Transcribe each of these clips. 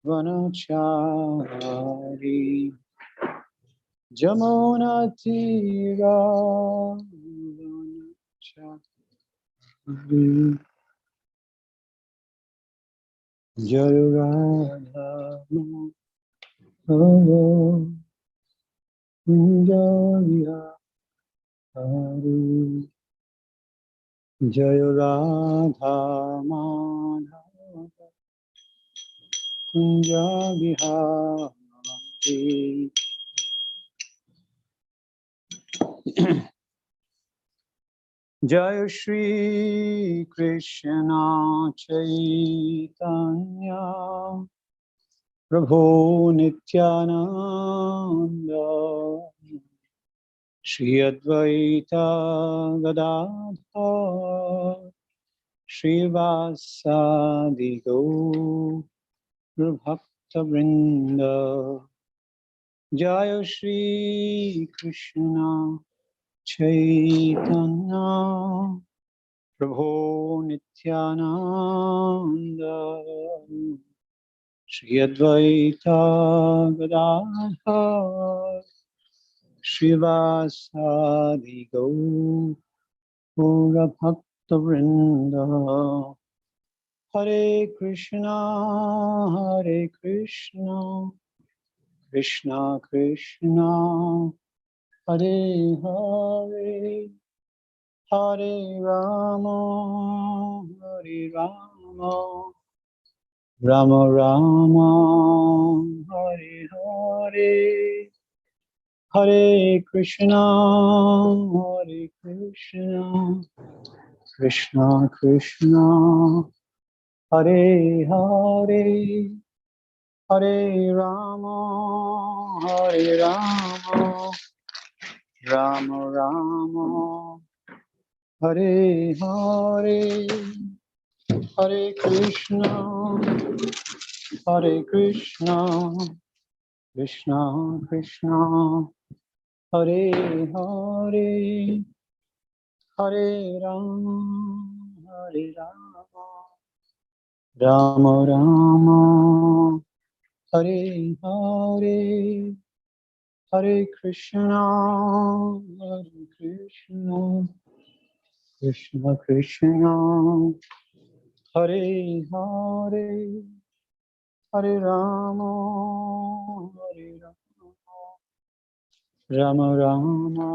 vanachari Jamuna tira vanachari Jaya Radha Madhava Jaya Hari Jaya Radha Madhava Kunja Bihari Jaya Shri Krishna Chaitanya Prabhu Nityananda Shri Advaita Gadadhar Shri Vasadi Gaur Bhakta Vrinda Jaya Shri Krishna Chaitanya Prabhu Nityananda Shri Advaita Gadadhar Shivasadi Gaura Bhakta Vrinda Hare Krishna Krishna Krishna Hare Hare Hare Rama Rama Rama Hare Hare Hare Krishna Krishna Krishna Hare Hare Hare Rama Rama Rama Hare Hare Hare Krishna Krishna Krishna Hare Hare Hare Rama Rama Rama Hare Hare Hare Krishna Krishna Krishna Hare Hare Hare Rama Rama Rama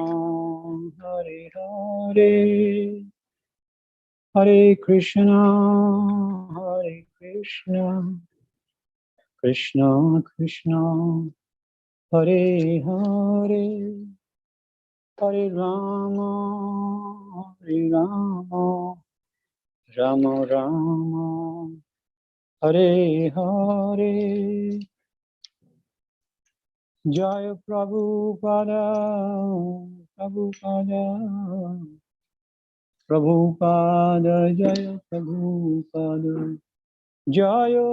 Hare Hare Hare Krishna Krishna Krishna Hare Hare Hare Rama Rama Rama Hare Hare Jaya Prabhupada Jaya Prabhupada Jaya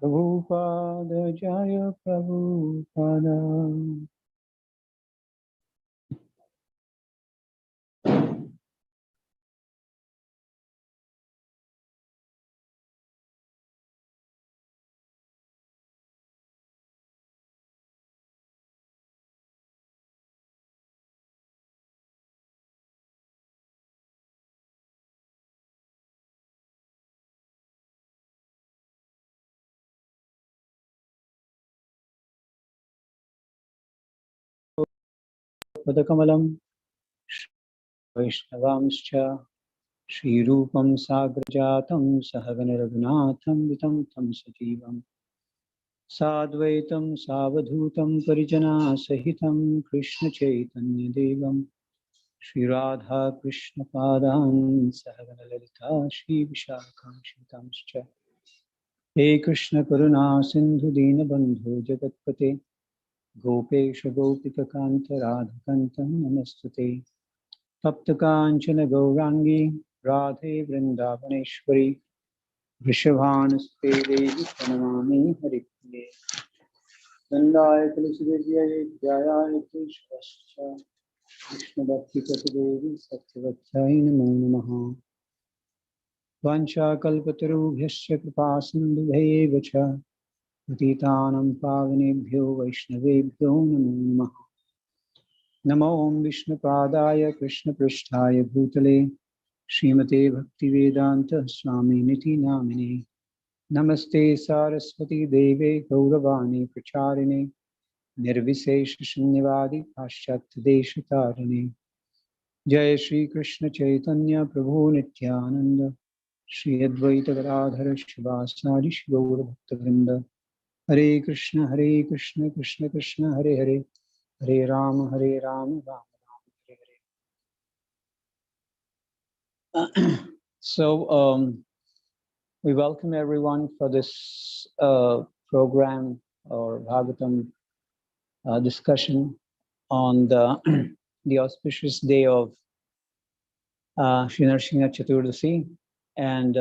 Prabhupada Jaya Prabhupada Padakamalam Vaishnavamscha Shri Rupam Sagrajatam Sahagana Raghunatham Vitam Tam Sajivam Sadvaitam Savadhutam Parijana Sahitam Krishna Chaitanya Devam Shri Radha Krishna Padam Sahagana Lalita Shri Vishakam Shitamscha He Krishna Karuna Sindhu Dina Bandhu Jagatpate Gopesha Gopika Kanta Radhakantam Namastute Tapta Kanchana Gaurangi Radhe Vrindavaneshwari Vrishabhanaspe Devi Pranamami Haripriye Dandaya Tulasivijaya Jaya Krishna Krishna Bhakti Devi Satyavachai Namo Namaha. Vancha Kalpatarubhyasya Kripa Sindhubheva Cha Patitanam Pavanebhyo Vaishnavebhyo Namo Namaha. Namo Om Vishnu Padaya Krishna Pristhaya Bhutale Srimate Bhaktivedanta Swami Niti Namine. Namaste Saraswati Deve Gauravani Pracharine Nirvisesha Shunyavadi Paschat Deshatarine. Jai Shri Krishna Chaitanya Prabhu Nityananda Shri Advaita Gadadhara Shivasadi Shivaura Bhaktavrinda. Hare Krishna Krishna Krishna Hare Hare Hare Rama Rama Rama Hare Hare. So we welcome everyone for this program or Bhagavatam discussion on the, the auspicious day of Shri Narasimha Chaturdasi. And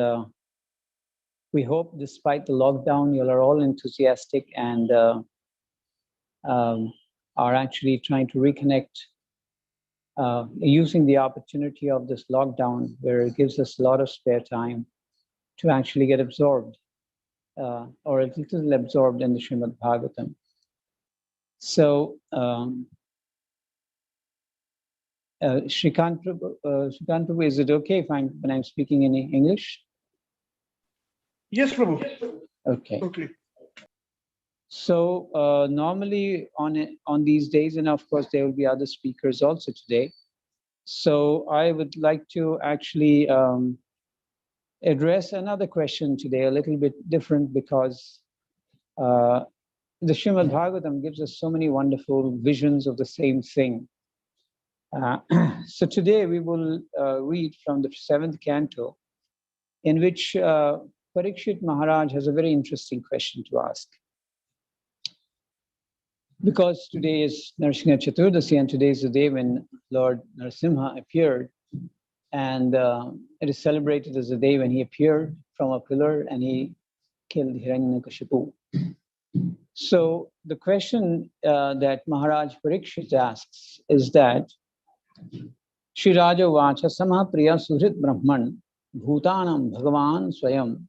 we hope, despite the lockdown, you are all enthusiastic and are actually trying to reconnect using the opportunity of this lockdown, where it gives us a lot of spare time to actually get absorbed or a little absorbed in the Srimad Bhagavatam. So, Shrikant Prabhu, is it okay if when I'm speaking in English? Yes, Prabhu. Okay. Okay. So normally on these days, and of course there will be other speakers also today. So I would like to actually address another question today, a little bit different, because the Srimad Bhagavatam gives us so many wonderful visions of the same thing. So today we will read from the 7th canto, in which Parikshit Maharaj has a very interesting question to ask. Because today is Narasimha Chaturdasi, and today is the day when Lord Narasimha appeared, and it is celebrated as the day when he appeared from a pillar and he killed Hiranyakashipu. So the question that Maharaj Parikshit asks is that Shri Raja Vacha Samha Priya Suhrit Brahman Bhutanam Bhagavan Swayam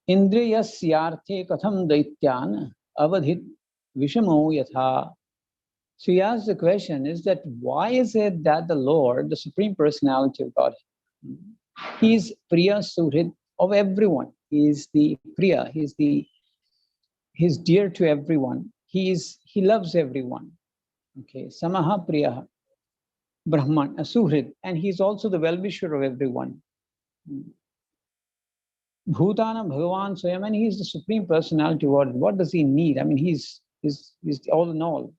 Indriyasyarthe Katham Daityan Avadhit Vishamo Yatha. So he asks the question is that why is it that the Lord, the Supreme Personality of God, he's Priya Suhrit of everyone. He's the Priya, he's dear to everyone. He loves everyone. Okay, Samaha Priya Brahman, Suhrit, and he's also the well-wisher of everyone. Bhutana Bhagavan Swayam, and he's the Supreme Personality of God. What does he need? I mean, he's all in all.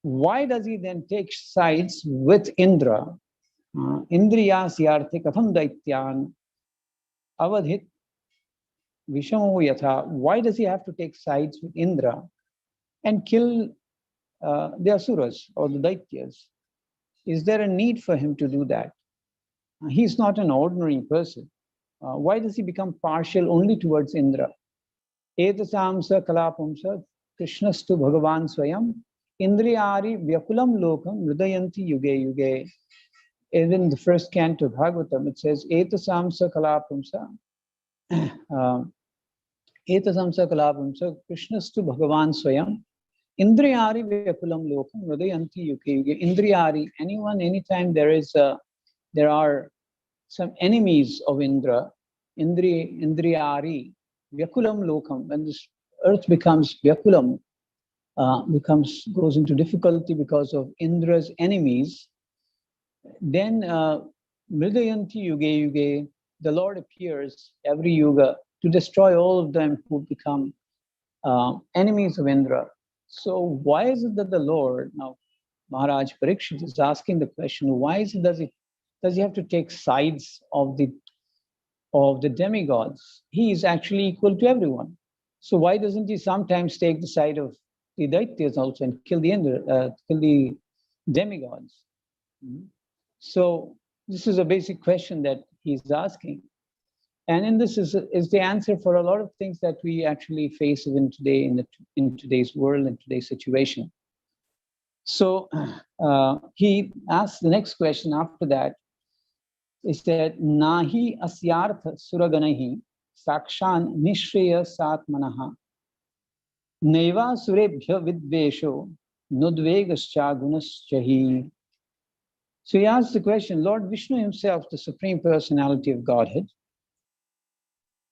Why does he then take sides with Indra? Indriyasyarthe katham daityan avadhit vishamo yatha. Why does he have to take sides with Indra and kill the asuras or the daityas? Is there a need for him to do that? He's not an ordinary person. Why does he become partial only towards Indra? Etasamsa kalapamsa krishnastu bhagavan swayam indriyari vyakulam lokam hridayanti yuge yuge. In the first canto of Bhagavatam, it says, Etasamsa kalapamsa, Etasamsa kalapamsa, Krishnastu Bhagavan Swayam, Indriyari vyakulam lokam, hridayanti yuge yuge. Indriyari, anyone, anytime there are some enemies of Indra, Indriyari, vyakulam lokam, when this earth becomes vyakulam, goes into difficulty because of Indra's enemies, then Mridayanti Yuge Yuge, the Lord appears every yuga to destroy all of them who become enemies of Indra. So why is it that the Lord, now Maharaj Parikshit is asking the question, why is it does he have to take sides of the demigods? He is actually equal to everyone. So why doesn't he sometimes take the side of the Daityas also and kill the demigods? So this is a basic question that he's asking. And in this is the answer for a lot of things that we actually face even today in today's world, in today's situation. So he asks the next question after that. He said, Nahi asyartha suraganahi sakshan nishreya satmanaha neva surebhya vidvesho nudvegascha gunaschahi. So he asks the question, Lord Vishnu himself, the Supreme Personality of Godhead,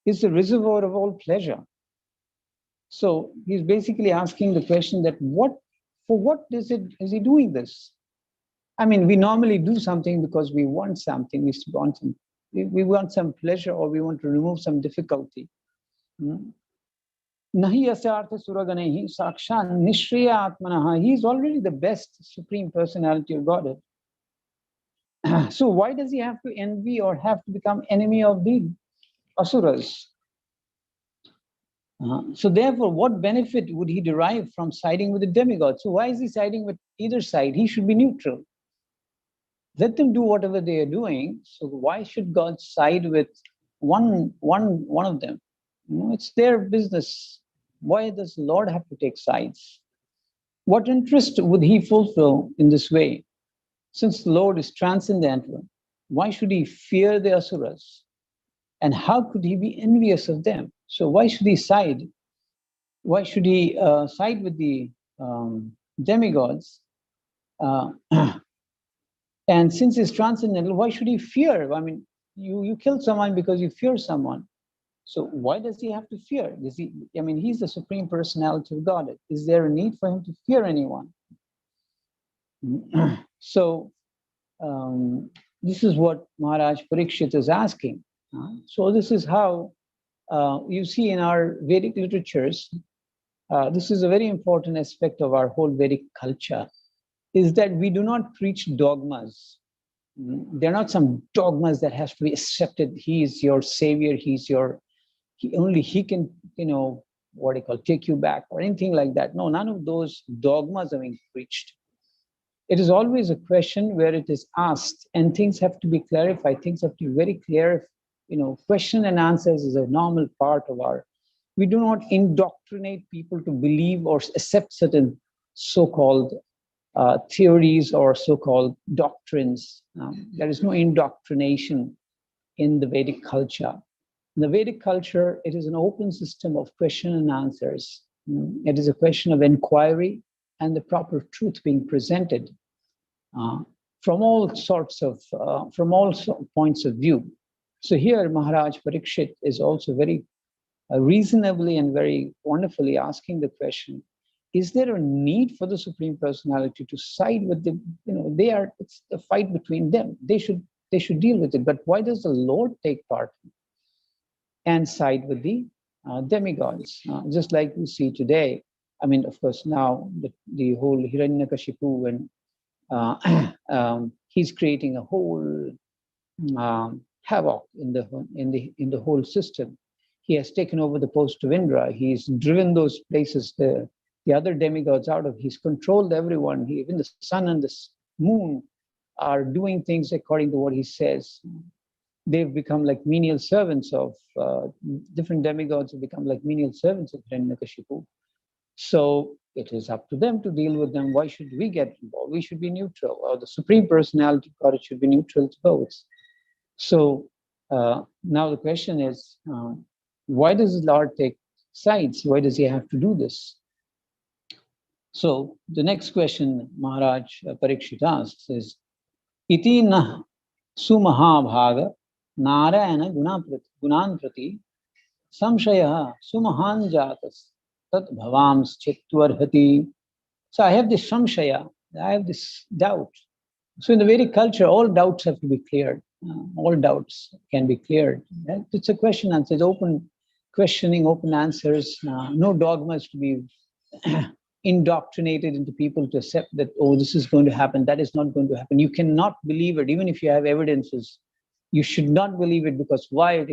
is the reservoir of all pleasure. So he's basically asking the question that for what is he doing this? I mean, we normally do something because we want something, we want some pleasure, or we want to remove some difficulty. Nahi asartha suraganehi sakshan nishriya atmanaha. He is already the best Supreme Personality of Godhead. So why does he have to envy or have to become enemy of the asuras? So therefore, what benefit would he derive from siding with the demigods? So why is he siding with either side? He should be neutral. Let them do whatever they are doing. So why should God side with one of them? It's their business. Why does the Lord have to take sides? What interest would he fulfill in this way? Since the Lord is transcendental, why should he fear the asuras? And how could he be envious of them? So why should he side? Why should he side with the demigods? And since he's transcendental, why should he fear? I mean, you kill someone because you fear someone. So why does he have to fear? He's the Supreme Personality of God. Is there a need for him to fear anyone? So this is what Maharaj Parikshit is asking. So this is how you see in our Vedic literatures, this is a very important aspect of our whole Vedic culture, is that we do not preach dogmas. There are not some dogmas that has to be accepted. He is your savior. Only he can, take you back or anything like that. No, none of those dogmas are being preached. It is always a question where it is asked and things have to be clarified. Things have to be very clear. Question and answers is a normal part of we do not indoctrinate people to believe or accept certain so-called theories or so-called doctrines. There is no indoctrination in the Vedic culture. In the Vedic culture, it is an open system of question and answers. It is a question of inquiry and the proper truth being presented from all points of view. So here, Maharaj Parikshit is also very reasonably and very wonderfully asking the question, is there a need for the Supreme Personality to side with it's the fight between them. They should deal with it. But why does the Lord take part and side with the demigods? Just like we see today. I mean, of course, now the whole Hiranyakashipu and he's creating a whole havoc in the whole system. He has taken over the post of Indra. He's driven those places, the other demigods out of. He's controlled everyone. Even the sun and the moon are doing things according to what he says. They've become like menial servants of different demigods. Have become like menial servants of Hiranyakashipu. So it is up to them to deal with them. Why should we get involved? We should be neutral, or the Supreme Personality of God should be neutral to both. So now the question is, why does the Lord take sides? Why does he have to do this? So the next question Maharaj Parikshit asks is, Iti na sumahabhaga narayana gunan prati samshaya sumahan jatas tat bhavams chitvarhati. So I have this samshaya, I have this doubt. So in the Vedic culture, all doubts have to be cleared. All doubts can be cleared. It's a question answer, it's open questioning, open answers, no dogmas to be indoctrinated into people to accept that, oh, this is going to happen, that is not going to happen. You cannot believe it, even if you have evidences. You should not believe it because why?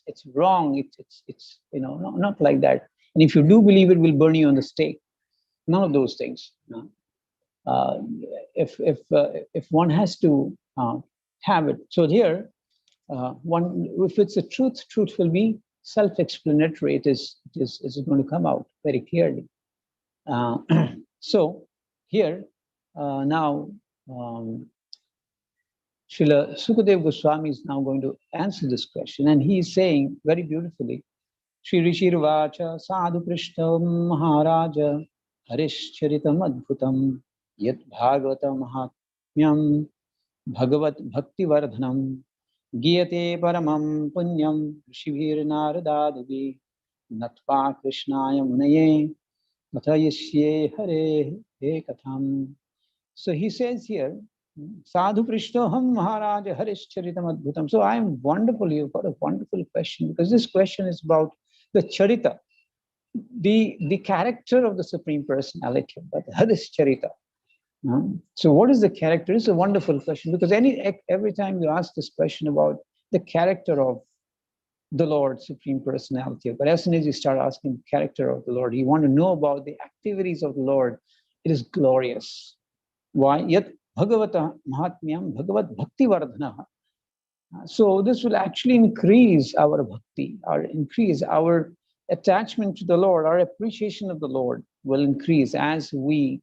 It's wrong. It's not like that. And if you do believe it, will burn you on the stake. None of those things. If one has to have it. So here, if it's a truth will be self-explanatory. It is going to come out very clearly. So here, now Srila Sukadev Goswami is now going to answer this question, and he is saying very beautifully, Shri Rishirvacha Sadhu Prishtam Maharaja Harishcharitam Adbhutam Yat Bhagavatam Mahatmyam Bhagavat Bhakti Vardhanam Giyate Paramam Punyam Rishivir Naradadavi Natva Krishnaya Munaye Kathayasye Hare He Katham. So he says here, Sadhu Prishtoham Maharaja Harishcharitam Adbhutam. So I am wonderful, you've got a wonderful question, because this question is about the charita, the character of the Supreme Personality, but Harishcharita. So what is the character? It's a wonderful question, because every time you ask this question about the character of the Lord, Supreme Personality, but as soon as you start asking the character of the Lord, you want to know about the activities of the Lord, it is glorious. Why? Yat Bhagavata Mahatmyam Bhagavat Bhakti Vardhanaha. So this will actually increase our bhakti, increase our attachment to the Lord, our appreciation of the Lord will increase as we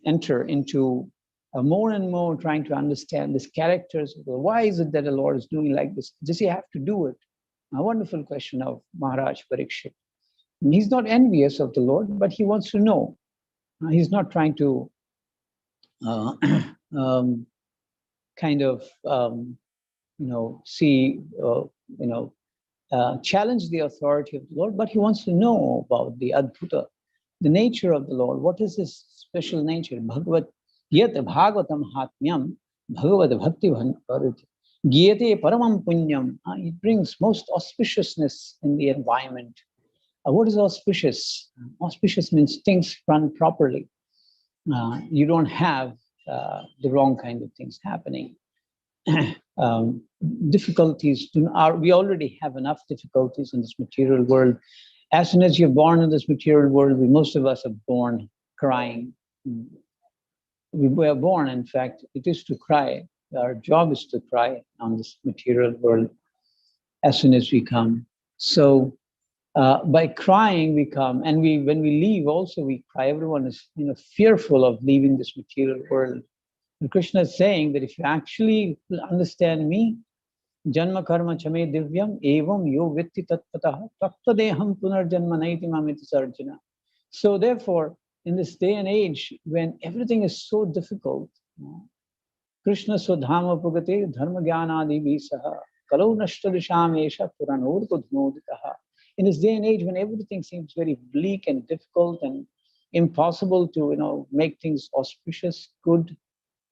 enter into more and more trying to understand these characters. Why is it that the Lord is doing like this? Does he have to do it? A wonderful question of Maharaj Parikshit. And he's not envious of the Lord, but he wants to know. He's not trying to challenge the authority of the Lord, but he wants to know about the Adbhuta, the nature of the Lord. What is his special nature? Bhagavat Yat Bhagavatam Hatmyam Bhagavad Bhakti Bharati Giyate Paramam Punyam. It brings most auspiciousness in the environment. What is auspicious? Auspicious means things run properly. You don't have the wrong kind of things happening. Difficulties, we already have enough difficulties in this material world. As soon as you're born in this material world, most of us are born crying. We were born, in fact, it is to cry. Our job is to cry on this material world as soon as we come. So by crying we come, and when we leave also we cry. Everyone is fearful of leaving this material world. And Krishna is saying that if you actually understand me, Janma karma chame divyam evam yo vitti tatpatah tattadeham punarjanma naiti mamiti sarjana. So therefore, in this day and age when everything is so difficult, Krishna swadhama pugate dharma jnanadi visaha kalau nashtadishamesha puranurpudnoditaha. In this day and age when everything seems very bleak and difficult and impossible to make things auspicious, good,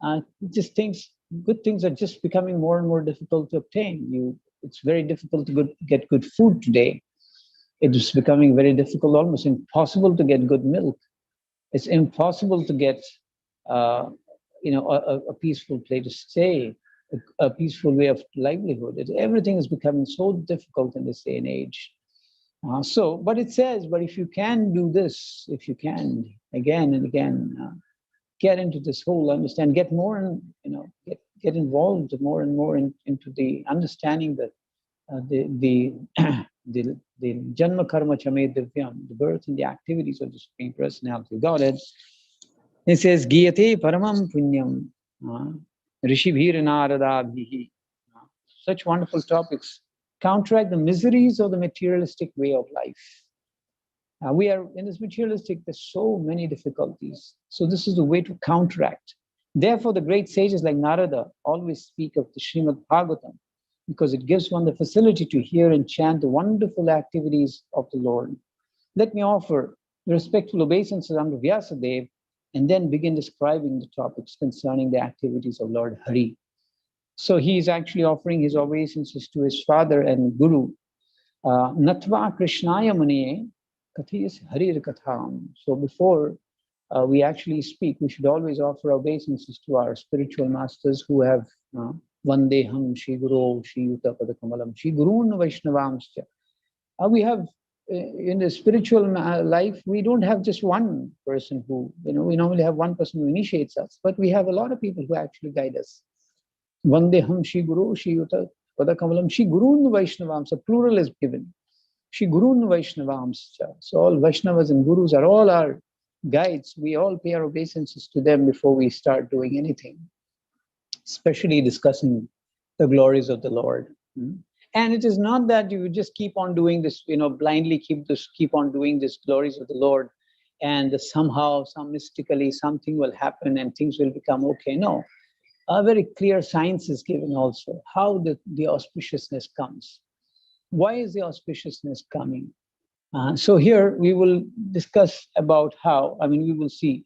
good things are just becoming more and more difficult to obtain. It's very difficult to get good food today. It is becoming very difficult, almost impossible to get good milk. It's impossible to get a peaceful place to stay, a peaceful way of livelihood. Everything is becoming so difficult in this day and age. But it says, but if you can do this, if you can again and again get into this whole understand, get more and get involved more and more into the understanding that the janma karma chame divyam, the birth and the activities of the Supreme Personality of Godhead. It says giyate paramam punyam rishibhir naradabhihi. Such wonderful topics. Counteract the miseries of the materialistic way of life. We are in this materialistic, there's so many difficulties. So this is the way to counteract. Therefore, the great sages like Narada always speak of the Srimad Bhagavatam, because it gives one the facility to hear and chant the wonderful activities of the Lord. Let me offer the respectful obeisances unto Vyasadeva and then begin describing the topics concerning the activities of Lord Hari. So he is actually offering his obeisances to his father and guru. Natva Krishnaya Muniye Kathis Harir Katham. So before we actually speak, we should always offer obeisances to our spiritual masters who have Vandeham Shri Guru Shri Yuta Padakamalam Shri Gurun Vaishnavamscha. We have in the spiritual life, we don't have just one person who, we normally have one person who initiates us, but we have a lot of people who actually guide us. Vandeham Shri Guru Shri Yuta Padakamalam Shri Gurun Vaishnavamscha. Plural is given. Shri Gurun Vaishnavamscha. So all Vaishnavas and Gurus are all our guides, we all pay our obeisances to them before we start doing anything, especially discussing the glories of the Lord. And it is not that you just keep on doing this, blindly keep on doing this glories of the Lord, and somehow, some mystically, something will happen and things will become okay. No, a very clear science is given also how the auspiciousness comes. Why is the auspiciousness coming? So here we will discuss about how, we will see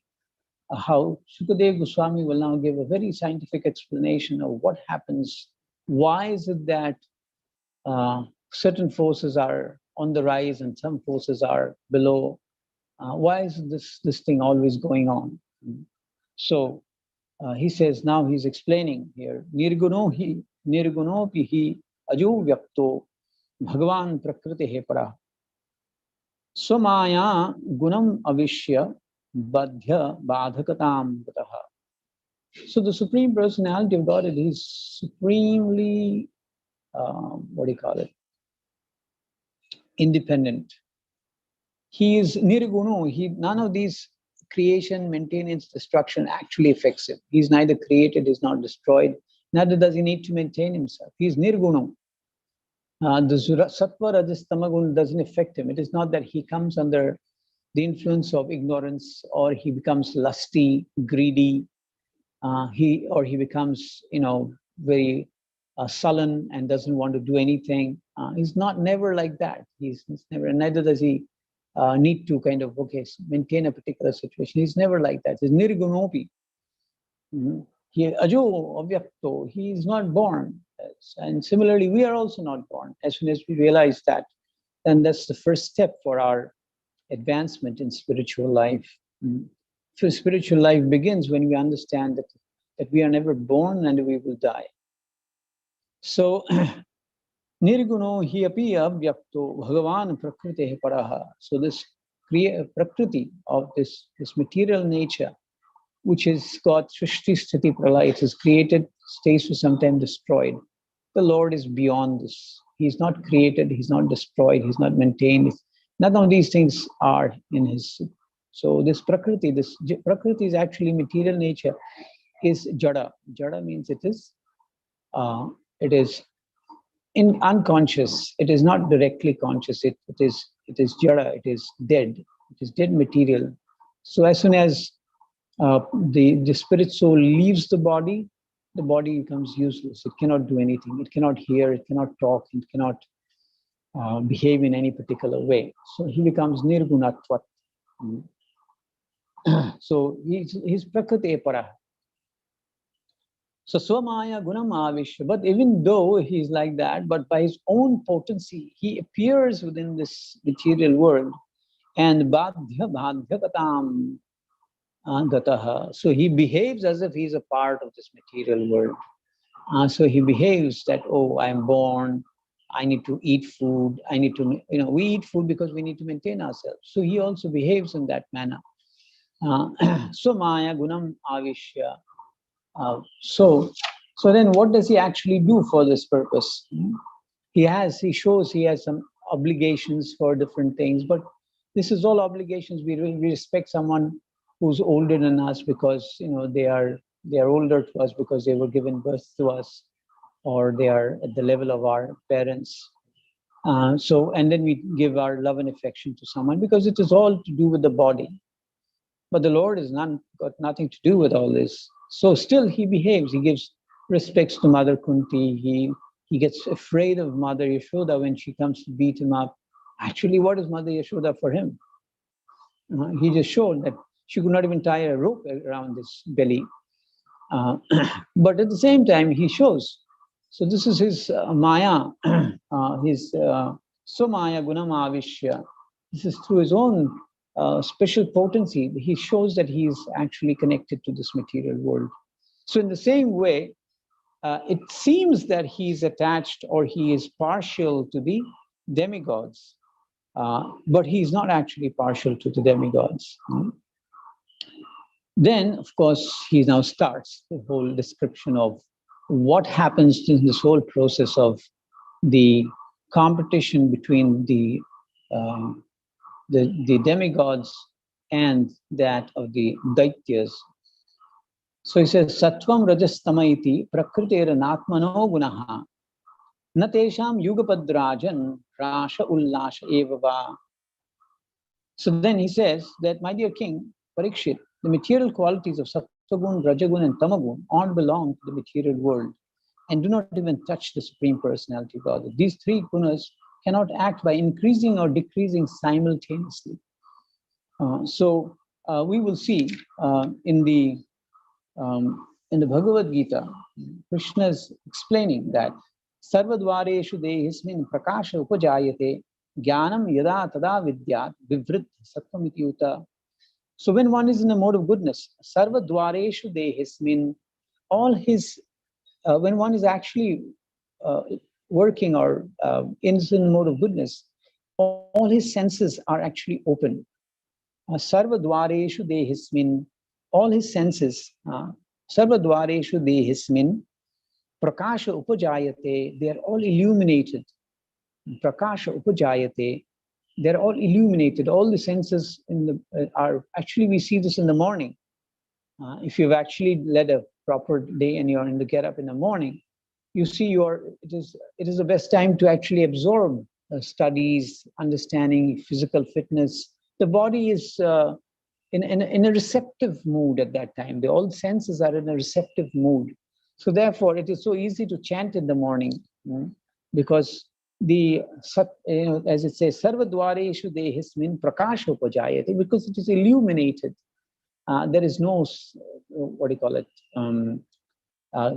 how Sukadev Goswami will now give a very scientific explanation of what happens. Why is it that certain forces are on the rise and some forces are below? Why is this thing always going on? So he says, now he's explaining here, nirgunopi hi ajo vyakto bhagavan prakriti he para swamaya gunam avishya badhya badhakatam gataha. So the Supreme Personality of Godhead is supremely, independent. He is nirguno. None of these creation, maintenance, destruction actually affects him. He's neither created, he's not destroyed, neither does he need to maintain himself. He's nirguno. The sattva, rajas, tamagun doesn't affect him. It is not that he comes under the influence of ignorance, or he becomes lusty, greedy, he becomes, very sullen and doesn't want to do anything. He's never like that. He's never, and neither does he need to kind of maintain a particular situation. He's never like that. He's nirgunopi. He ajo avyakto. He is not born. And similarly, we are also not born. As soon as we realize that, then that's the first step for our advancement in spiritual life. So spiritual life begins when we understand that we are never born and we will die. So nirguno hi api avyakto bhagavan prakriti paraha. So this prakriti of this material nature, which is got srishti sthiti pralaya, it is created, stays for some time, destroyed. The Lord is beyond this. He's not created, he's not destroyed, he's not maintained. None of these things are in his. So this prakriti is actually material nature, is jada. Jada means it is unconscious. It is not directly conscious. It is jada. It is dead. It is dead material. So as soon as the spirit soul leaves the body becomes useless. It cannot do anything. It cannot hear. It cannot talk. It cannot behave in any particular way. So he becomes nirgunatvat. So he's prakriti para. So swamaya gunam avishya. But even though he's like that, but by his own potency, he appears within this material world, and badhya badhyakatam gataha. So he behaves as if he's a part of this material world. So he behaves that, oh, I'm born, I need to eat food, I need to, we eat food because we need to maintain ourselves. So he also behaves in that manner. Swamaya gunam avishya. So then what does he actually do for this purpose? He shows he has some obligations for different things, but this is all obligations. We respect someone who's older than us because they are older to us because they were given birth to us, or they are at the level of our parents. And then we give our love and affection to someone because it is all to do with the body. But the Lord has got nothing to do with all this. So still he behaves. He gives respects to Mother Kunti. He gets afraid of Mother Yashoda when she comes to beat him up. Actually, what is Mother Yashoda for him? He just showed that she could not even tie a rope around his belly. But at the same time, he shows. So this is his maya, his somaya gunamavishya. This is through his own special potency. He shows that he is actually connected to this material world. So in the same way, it seems that he is attached or he is partial to the demigods, but he is not actually partial to the demigods. Then, of course, he now starts the whole description of what happens in this whole process of the competition between the demigods and that of the Daityas. So he says, Sattvam Rajastama iti Prakritera Natmano Gunaha Natesham Yugapadrajan Rasha Ullasha Evava. So then he says that, my dear king, Parikshit, the material qualities of Sattvagun, Rajagun, and Tamagun all belong to the material world and do not even touch the Supreme Personality of God. These three gunas cannot act by increasing or decreasing simultaneously. We will see in the Bhagavad Gita, Krishna is explaining that Sarvadvareshu dehismin prakasha upajayate jnanam yada tada vidyat vivrit sattvam ityuta. So when one is in a mode of goodness, Sarvadvareshu dehismin, all his, when one is actually working or in a mode of goodness, all his senses are actually open. Sarvadvareshu dehismin, all his senses, Sarvadvareshu dehismin, prakasha upajayate, they are all illuminated. Prakasha upajayate, they're all illuminated. All the senses in the, are, actually we see this in the morning. If you've actually led a proper day and you're in the get up in the morning, you see it is the best time to actually absorb studies, understanding, physical fitness. The body is in a receptive mood at that time. All senses are in a receptive mood. So therefore, it is so easy to chant in the morning, because as it says, Sarvadvareshu dehismin prakasha upajayate, because it is illuminated. There is no, what do you call it,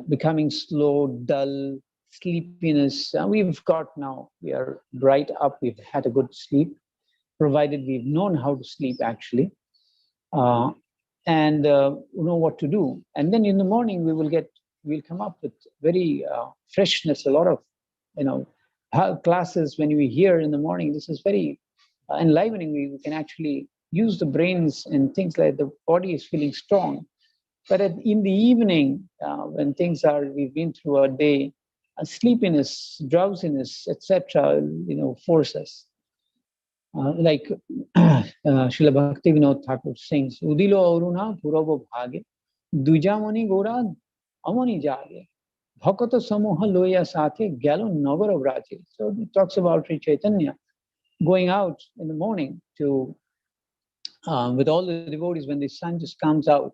becoming slow, dull, sleepiness. We've got now, we are bright up, we've had a good sleep, provided we've known how to sleep actually, and know what to do. And then in the morning, we'll come up with very freshness, a lot of, classes when we hear in the morning. This is very enlivening. We can actually use the brains and things like the body is feeling strong. But in the evening, when we've been through a day, sleepiness, drowsiness, etc., force us. Like Srila Bhakti Vinod Thakur sings, Udilo Aruna Purava Bhage, Dujamani Gora Amani Jage, Bhakata Samoha Loya Sathe, Galo Nagara Vraje. So it talks about Sri Chaitanya going out in the morning to with all the devotees when the sun just comes out,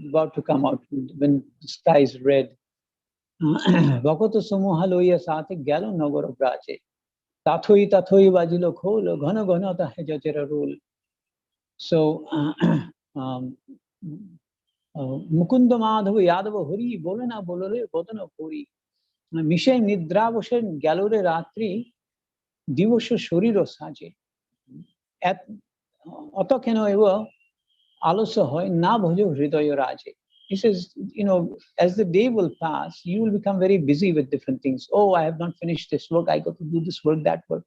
about to come out, when the sky is red. Bhakata Samoha Loya Sathe, Galo Nagara Vraje. Tathoi tathoi bajilo khol, ghana ghana ta hai jachera roll. So, Mukunda Madhava Yadava Hori, Bolana Bolore, Botana Puri. Mishay Nidravoshan Galore Ratri, Divosha Shuriro Saje. At Otokeno Eva, Alosa Hoy, Na Bhojo Hridoyo Raje. He says, as the day will pass, you will become very busy with different things. Oh, I have not finished this work. I got to do this work, that work.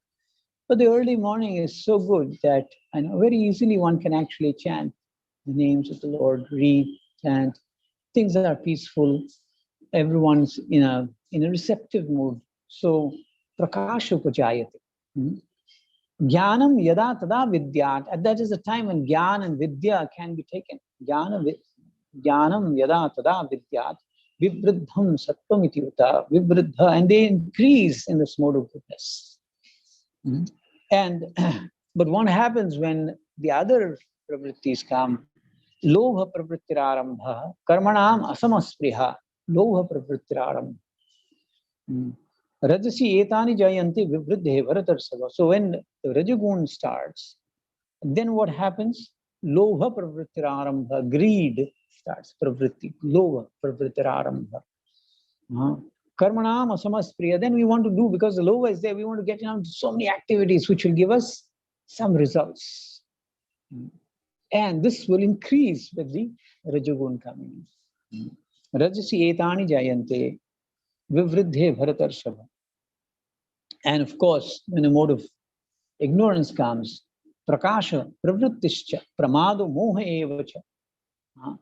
But the early morning is so good that I know very easily one can actually chant the names of the Lord, read, chant. Things are peaceful. Everyone's in a receptive mood. So prakasha upajayate. Jnanam yada tada vidyat. And that is the time when jnana and vidya can be taken. Jnanam yada tada vidyat. Vivriddham sattvam ityuta. Vivriddha. And they increase in this mode of goodness. And but what happens when the other pravrittis come? Lobha pravrittirarambha, karmanam asamaspriha, lobha pravrittirarambha. Rajasi etani jayanti vivriddhe varatarsava. So when the rajagun starts, then what happens? Lobha pravrittirarambha, greed starts, pravritti, lobha pravrittirarambha. Karmanam asamaspriya, then we want to do, because the lova is there, we want to get into so many activities which will give us some results. And this will increase with the rajagun coming in. Rajasi etani jayante vivriddhe bharatarshabha. And of course, when a mode of ignorance comes, prakasha pravrittischa pramado moha evacha,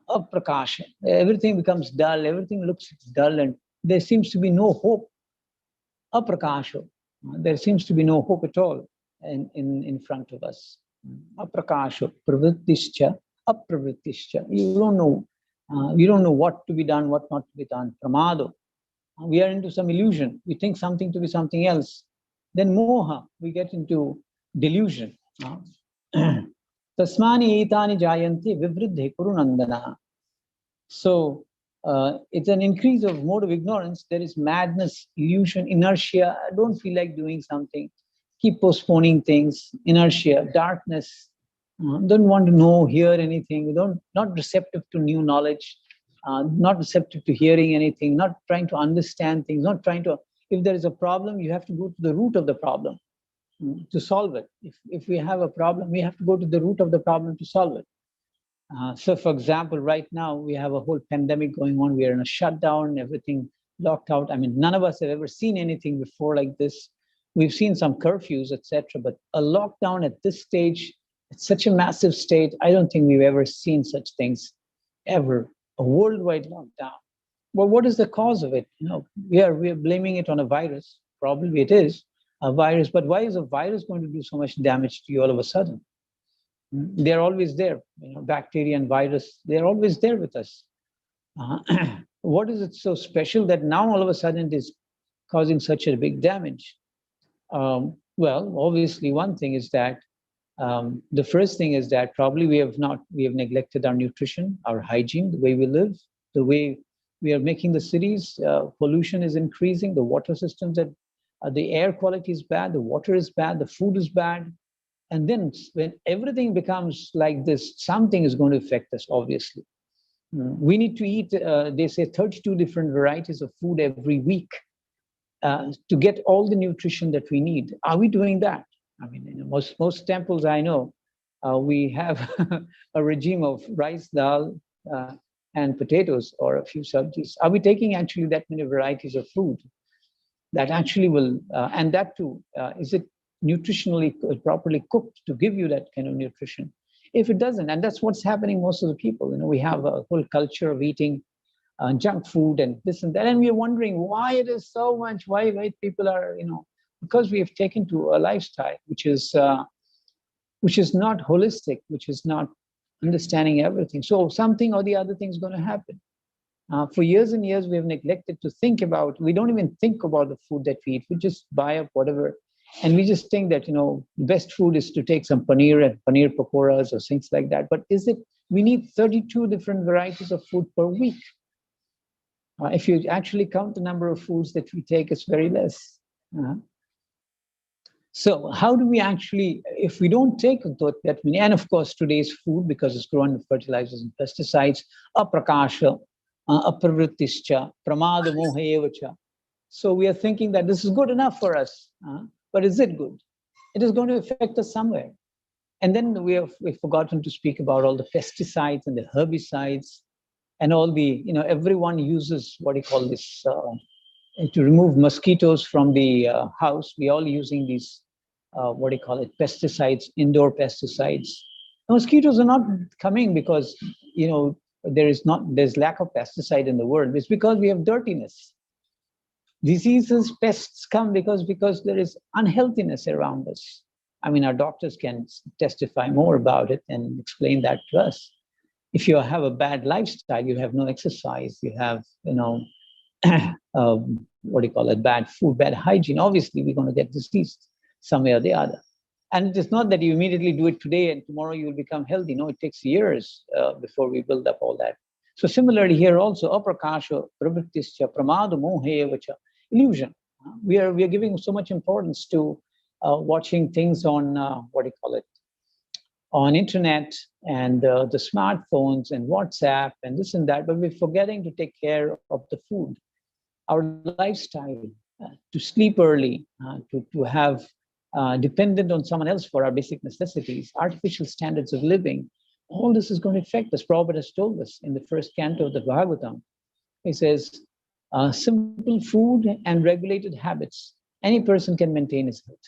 aprakasha, everything becomes dull, everything looks dull, and there seems to be no hope. Aprakasha, there seems to be no hope at all in front of us. Aprakasha, pravrittischa, apravrittischa. You don't know what to be done, what not to be done. Pramado. We are into some illusion. We think something to be something else. Then moha, we get into delusion. Tasmani etani jayanti vivriddhe kurunandana. So it's an increase of mode of ignorance. There is madness, illusion, inertia. I don't feel like doing something. Keep postponing things, inertia, darkness. Don't want to know, hear anything. Not receptive to new knowledge. Not receptive to hearing anything. Not trying to understand things. Not trying to. If there is a problem, you have to go to the root of the problem to solve it. If we have a problem, we have to go to the root of the problem to solve it. So, for example, right now we have a whole pandemic going on. We are in a shutdown, everything locked out. I mean, none of us have ever seen anything before like this. We've seen some curfews, etc., but a lockdown at this stage, it's such a massive state. I don't think we've ever seen such things ever. A worldwide lockdown. Well, what is the cause of it? We are blaming it on a virus. Probably it is a virus, but why is a virus going to do so much damage to you all of a sudden? They're always there. Bacteria and virus, they're always there with us. What is it so special that now all of a sudden it is causing such a big damage? Well, obviously, one thing is that the first thing is that probably we have neglected our nutrition, our hygiene, the way we live, the way we are making the cities. Pollution is increasing. The water systems, the air quality is bad. The water is bad. The food is bad. And then when everything becomes like this, something is going to affect us, obviously. We need to eat, they say, 32 different varieties of food every week to get all the nutrition that we need. Are we doing that? I mean, in most temples I know, we have a regime of rice, dal, and potatoes, or a few sabjis. Are we taking actually that many varieties of food that actually will, and that too, is it nutritionally properly cooked to give you that kind of nutrition? If it doesn't, and that's what's happening most of the people, we have a whole culture of eating junk food and this and that, and we're wondering why it is so much, why people are, because we have taken to a lifestyle which is not holistic, which is not understanding everything. So something or the other thing is going to happen. For years and years, we have neglected to think about, we don't even think about the food that we eat. We just buy up whatever. And we just think that, the best food is to take some paneer and paneer pakoras or things like that. But we need 32 different varieties of food per week. If you actually count the number of foods that we take, it's very less. So how do we actually, if we don't take that many, and of course today's food, because it's grown with fertilizers and pesticides, aprakasha, apravrittischa, pramada moha evacha. So we are thinking that this is good enough for us. But is it good? It is going to affect us somewhere. And then we've forgotten to speak about all the pesticides and the herbicides and all the, everyone uses what do you call this, to remove mosquitoes from the house. We're all using these, pesticides, indoor pesticides. The mosquitoes are not coming because, there's lack of pesticide in the world. It's because we have dirtiness. Diseases, pests come because there is unhealthiness around us. I mean, our doctors can testify more about it and explain that to us. If you have a bad lifestyle, you have no exercise, you have, bad food, bad hygiene, obviously we're going to get diseased some way or the other. And it is not that you immediately do it today and tomorrow you will become healthy. No, it takes years before we build up all that. So similarly here also, aprakasha, pravrittischa, pramada moha evacha, illusion. We are giving so much importance to watching things on on internet and the smartphones and WhatsApp and this and that, but we're forgetting to take care of the food, our lifestyle, to sleep early, to have dependent on someone else for our basic necessities, artificial standards of living. All this is going to affect us. Prabhupada has told us in the first canto of the Bhagavatam. He says, simple food and regulated habits, any person can maintain his health.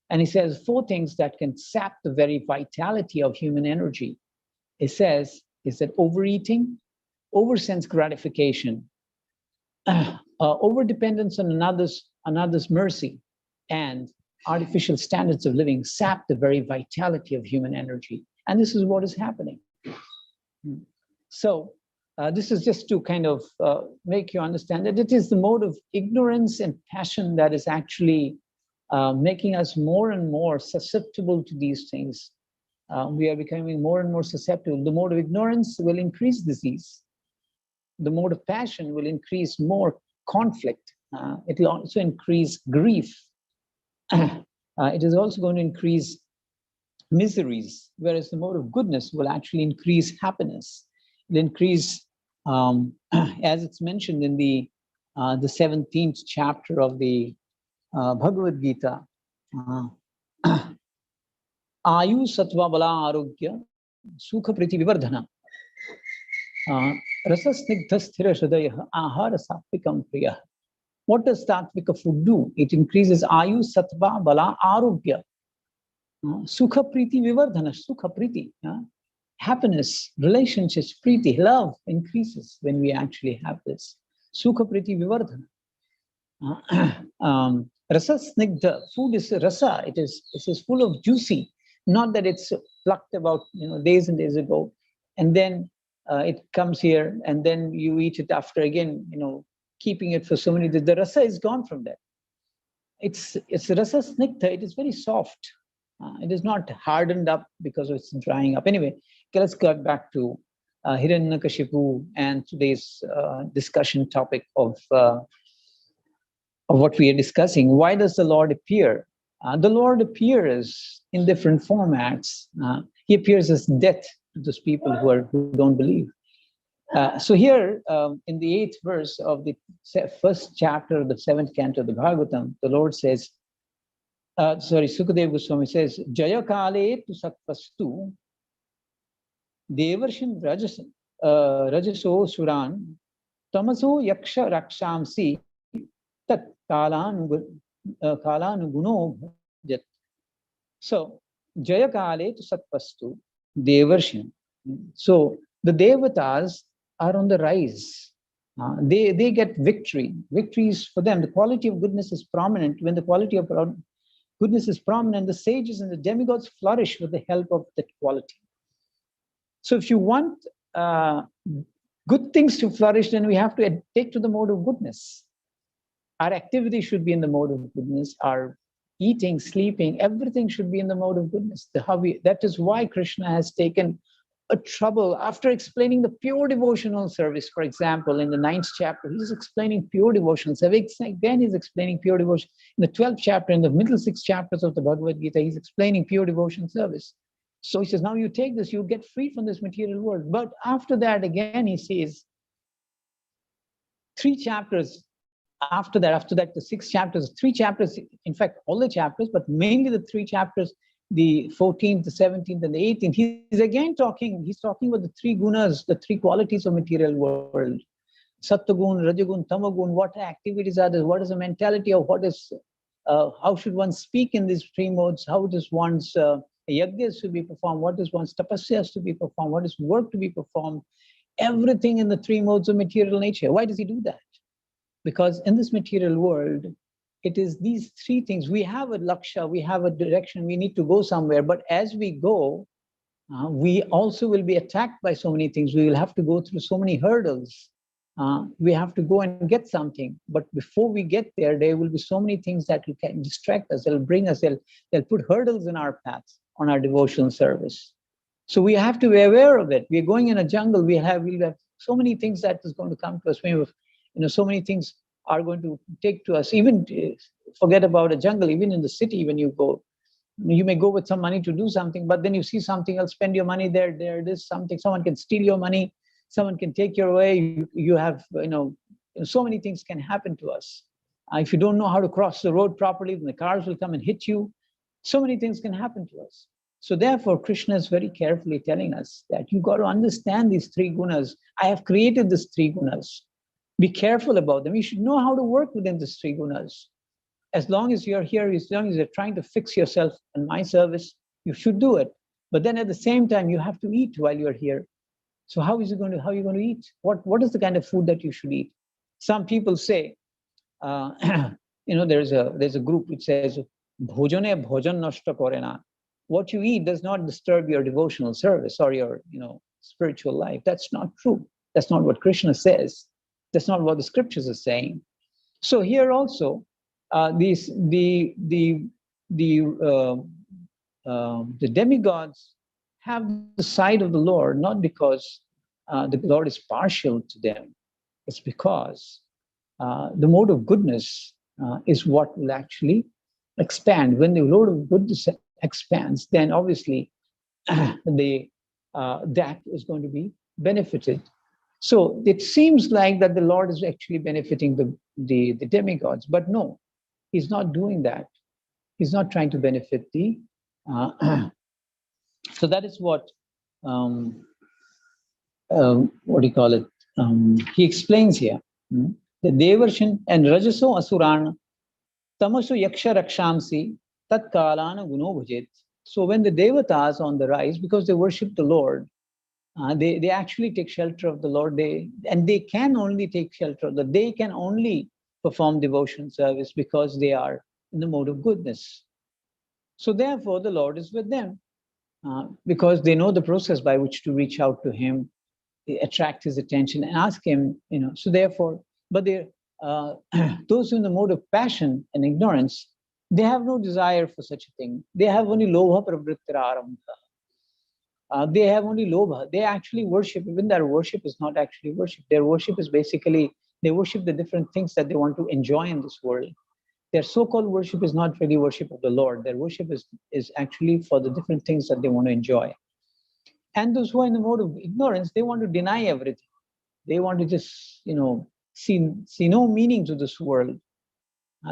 And he says 4 things that can sap the very vitality of human energy. It says, is that overeating, over-sense gratification, over-dependence on another's mercy, and artificial standards of living sap the very vitality of human energy. And this is what is happening. So this is just to kind of make you understand that it is the mode of ignorance and passion that is actually making us more and more susceptible to these things. We are becoming more and more susceptible. The mode of ignorance will increase disease. The mode of passion will increase more conflict. It will also increase grief. It is also going to increase miseries, whereas the mode of goodness will actually increase happiness. It increase, as it's mentioned in the 17th chapter of the Bhagavad Gita. Ayu sattva bala arogya sukha priti vivardhana rasa snigdha sthira hridaya ahara satvikam priya. What does satvika food do? It increases ayu sattva bala arogya sukha priti vivardhana. Sukha priti, happiness, relationships, priti, love increases when we actually have this. Sukha priti vivardhana. Rasa snigdha, food is rasa. It is full of juicy. Not that it's plucked about days and days ago, and then it comes here, and then you eat it after again, keeping it for so many days. The rasa is gone from that. It's rasa snigdha. It is very soft. It is not hardened up because it's drying up. Anyway, okay, let's get back to Hiranyakashipu and today's discussion topic of what we are discussing. Why does the Lord appear? The Lord appears in different formats. He appears as death to those people who don't believe. So here, in the 8th verse of the first chapter of the 7th canto of the Bhagavatam, the Lord says, Sukadeva Goswami says, Jaya Kale tu Satvastu Devarshin Rajaso Suran Tamaso Yaksha Rakshamsi Tat Kalanuguno Bhajat. So, Jaya Kale tu Satvastu Devarshin. So, the Devatas are on the rise. They get victory. Victory is for them. The quality of goodness is prominent. When the quality of goodness is prominent, the sages and the demigods flourish with the help of that quality. So if you want good things to flourish, then we have to take to the mode of goodness. Our activity should be in the mode of goodness. Our eating, sleeping, everything should be in the mode of goodness. That is why Krishna has taken a trouble after explaining the pure devotional service. For example, in the 9th chapter, he's explaining pure devotional service. Again, he's explaining pure devotion. In the 12th chapter, in the middle 6 chapters of the Bhagavad Gita, he's explaining pure devotion service. So he says, now you take this, you get free from this material world. But after that, again, he says, 3 chapters after that, the 6 chapters, 3 chapters, in fact, all the chapters, but mainly the 3 chapters, the 14th, the 17th, and the 18th, he's again talking about the 3 gunas, the 3 qualities of material world. Sattvagun, Rajagun, Tamagun, what activities are there? What is the mentality of how should one speak in these 3 modes? How does one's yajnas to be performed? What is one's tapasyas to be performed? What is work to be performed? Everything in the 3 modes of material nature. Why does he do that? Because in this material world, it is these 3 things. We have a laksha, we have a direction, we need to go somewhere. But as we go, we also will be attacked by so many things. We will have to go through so many hurdles. We have to go and get something. But before we get there, there will be so many things that can distract us. They'll bring us, they'll put hurdles in our paths on our devotional service. So we have to be aware of it. We're going in a jungle. We'll have so many things that is going to come to us. So many things are going to take to us. Even forget about a jungle, even in the city, when you go, you may go with some money to do something, but then you see something else, spend your money there, this something, someone can steal your money, someone can take your away. You have, so many things can happen to us. If you don't know how to cross the road properly, then the cars will come and hit you. So many things can happen to us. So therefore, Krishna is very carefully telling us that you got to understand these 3 gunas. I have created these 3 gunas. Be careful about them. You should know how to work within these 3 gunas. As long as you're here, as long as you're trying to fix yourself in my service, you should do it. But then at the same time, you have to eat while you're here. So how are you going to eat? What is the kind of food that you should eat? Some people say, there's a group which says, Bhojane bhojan nashta kore na. What you eat does not disturb your devotional service or your, spiritual life. That's not true. That's not what Krishna says. That's not what the scriptures are saying. So here also, these the demigods have the side of the Lord not because the Lord is partial to them. It's because the mode of goodness is what will actually expand. When the Lord of goodness expands, then obviously that is going to be benefited. So it seems like that the Lord is actually benefiting the demigods, but no, he's not doing that. He's not trying to benefit the. So that is what do you call it? He explains here. The Devarshan and Rajaso Asurana Tamasu Yaksha Rakshamsi Tat Kalana Guno Bhujit. So when the Devatas on the rise, because they worship the Lord, they actually take shelter of the Lord. They can only take shelter of they can only perform devotion service because they are in the mode of goodness. So therefore, the Lord is with them because they know the process by which to reach out to Him, attract His attention, and ask Him. So therefore, but they those in the mode of passion and ignorance, they have no desire for such a thing. They have only lobha pravrittira arambha. They have only lobha. They actually worship, even their worship is not actually worship. Their worship is basically, they worship the different things that they want to enjoy in this world. Their so-called worship is not really worship of the Lord. Their worship is actually for the different things that they want to enjoy. And those who are in the mode of ignorance, they want to deny everything. They want to just, see no meaning to this world.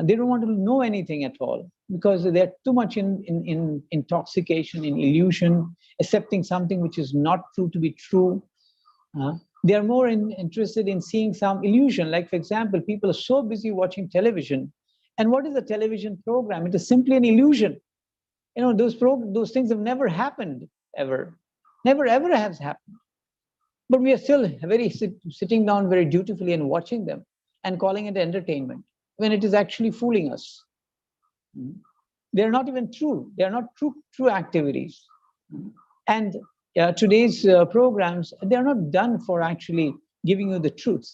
They don't want to know anything at all because they're too much in intoxication, in illusion, accepting something which is not true to be true. They are more interested in seeing some illusion. Like, for example, people are so busy watching television. And what is a television program? It is simply an illusion. Those things have never happened, ever. Never, ever has happened. But we are still sitting down very dutifully and watching them and calling it entertainment when it is actually fooling us. They're not even true. They're not true activities. And today's programs, they're not done for actually giving you the truth.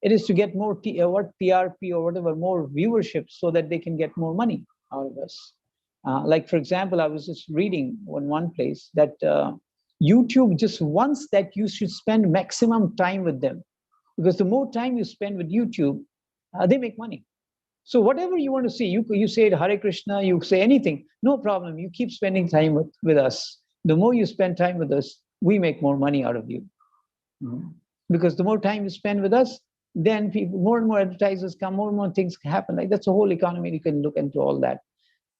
It is to get more TRP or whatever, more viewership so that they can get more money out of us. Like, for example, I was just reading in one place that YouTube just wants that you should spend maximum time with them. Because the more time you spend with YouTube, they make money. So whatever you want to see, you say Hare Krishna, you say anything, no problem. You keep spending time with us. The more you spend time with us, we make more money out of you. Because the more time you spend with us, then more and more advertisers come, more and more things happen. Like, that's a whole economy. You can look into all that.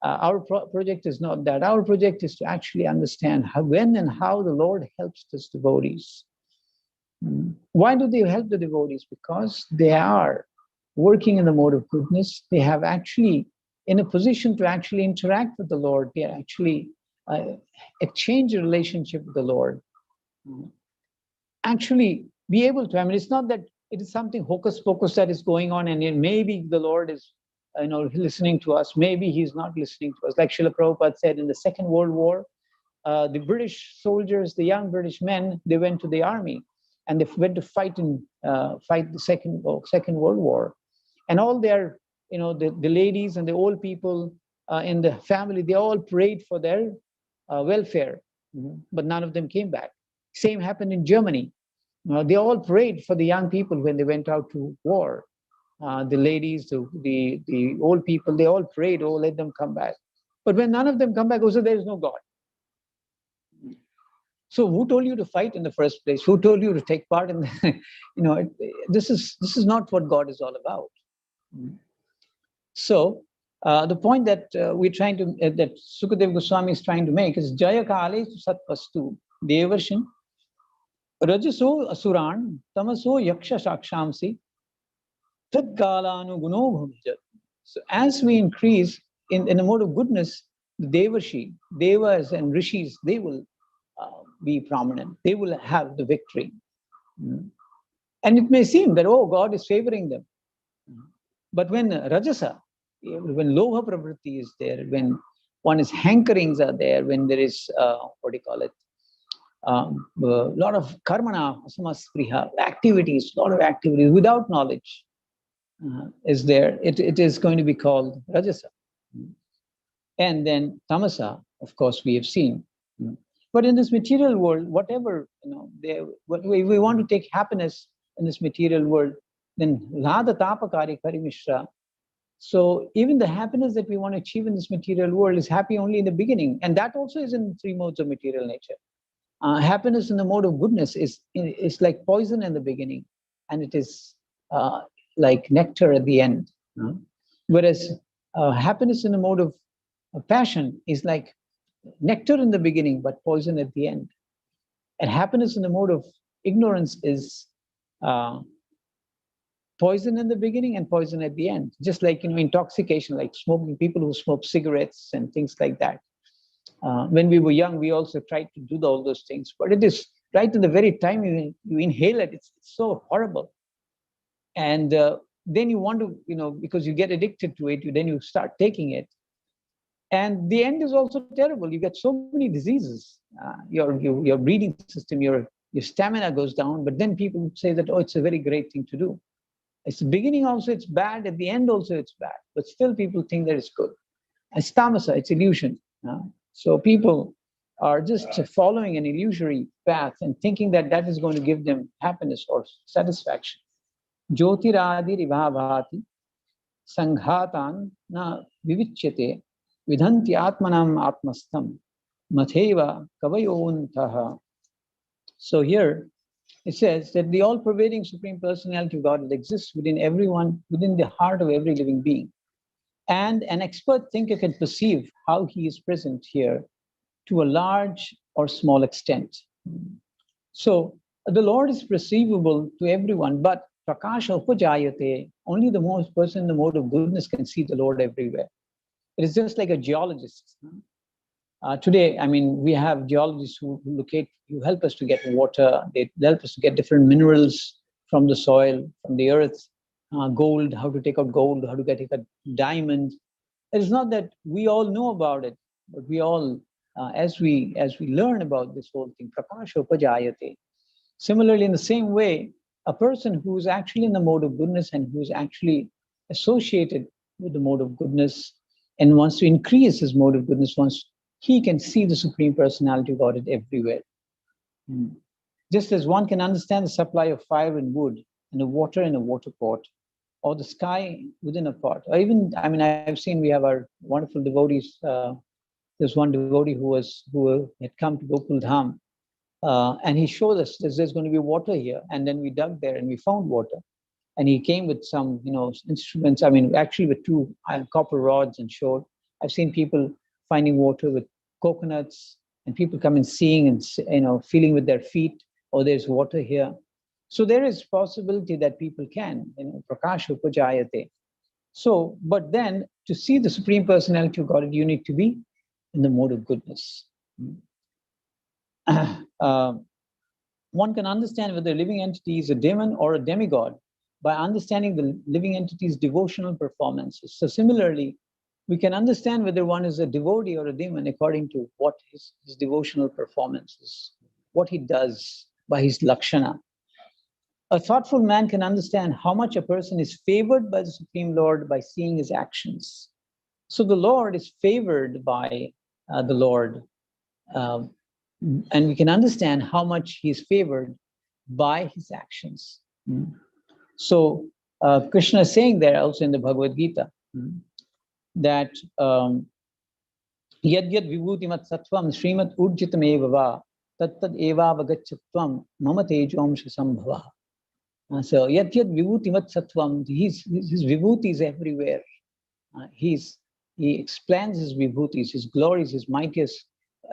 Our project is not that. Our project is to actually understand when and how the Lord helps his devotees. Why do they help the devotees? Because they are working in the mode of goodness. They have actually in a position to actually interact with the Lord. They are actually exchange a relationship with the Lord. Actually be able to, it's not that it is something hocus pocus that is going on and maybe the Lord is listening to us. Maybe he's not listening to us. Like Srila Prabhupada said in the Second World War, the British soldiers, the young British men, they went to the army and they went to fight the Second World War. And all their, the ladies and the old people in the family, they all prayed for their welfare, but none of them came back. Same happened in Germany. They all prayed for the young people when they went out to war. The ladies, the old people, they all prayed, oh, let them come back. But when none of them come back, also there is no God. So who told you to fight in the first place? Who told you to take part in the, this is not what God is all about. So the point that we're trying to, that Sukadeva Goswami is trying to make is Jaya Kale Satvastu Devarshan Rajaso Asuran Tamaso Yaksha Shakshamsi Tat Kalanu Guno Bhavijat. So as we increase in the mode of goodness, the Devas and Rishis, they will be prominent. They will have the victory. And it may seem that, oh, God is favoring them. But when Rajasa, when loha pravritti is there, when one is hankerings are there, when there is what do you call it? A lot of karmana, samaspriha, activities, a lot of activities without knowledge is there. It is going to be called rajasa. And then tamasa, of course, we have seen. But in this material world, whatever, we want to take happiness in this material world, then radha tapakari kari mishra. So even the happiness that we want to achieve in this material world is happy only in the beginning. And that also is in three modes of material nature. Happiness in the mode of goodness is like poison in the beginning, and it is like nectar at the end. Whereas happiness in the mode of passion is like nectar in the beginning, but poison at the end. And happiness in the mode of ignorance is poison in the beginning and poison at the end. Just like intoxication, like smoking, people who smoke cigarettes and things like that. When we were young, we also tried to do all those things, but it is right in the very time you inhale it, it's so horrible. And then you want to, because you get addicted to it, then you start taking it. And the end is also terrible. You get so many diseases. Your breathing system, your stamina goes down, but then people say that, oh, it's a very great thing to do. It's the beginning also, it's bad. At the end also, it's bad. But still people think that it's good. It's tamasa, it's illusion. So people are just following an illusory path and thinking that that is going to give them happiness or satisfaction. Jyotiradi ribhavati sanghatan na vivichyate vidhanti atmanam atmastam matheva kavayontaha. So here it says that the all-pervading Supreme Personality of God exists within everyone, within the heart of every living being. And an expert thinker can perceive how he is present here to a large or small extent. So the Lord is perceivable to everyone, but prakasha upajayate, only the most person in the mode of goodness can see the Lord everywhere. It is just like a geologist. Today, we have geologists who help us to get water. They help us to get different minerals from the soil, from the earth. Gold, how to take out gold, how to take a diamond. It's not that we all know about it, but we all, as we learn about this whole thing, prakasha upajayate. Similarly, in the same way, a person who is actually in the mode of goodness and who is actually associated with the mode of goodness and wants to increase his mode of goodness, he can see the Supreme Personality of God everywhere. Just as one can understand the supply of fire and wood and the water in a water pot, or the sky within a pot, or even, I've seen, we have our wonderful devotees. There's one devotee who had come to Gokul Dham, and he showed us there's going to be water here, and then we dug there and we found water. And he came with some, instruments. Actually with two copper rods and showed. I've seen people finding water with coconuts, and people come and seeing and feeling with their feet, oh, there's water here. So there is possibility that people can, prakasha upajayate. So, but then to see the Supreme Personality of God, you need to be in the mode of goodness. One can understand whether a living entity is a demon or a demigod by understanding the living entity's devotional performances. So similarly, we can understand whether one is a devotee or a demon according to what his devotional performance is, what he does by his lakshana. A thoughtful man can understand how much a person is favored by the Supreme Lord by seeing his actions. So the Lord is favored by the Lord, and we can understand how much he is favored by his actions. So Krishna is saying there also in the Bhagavad Gita that yad yad vibhutimat sattvam srimat urjitam eva tat tad eva vagachatvam mama tejomsha sambhava. So yad yad vibhutimat sattvam, his vibhuti is everywhere. He explains his vibhutis, his glories, his mightiest,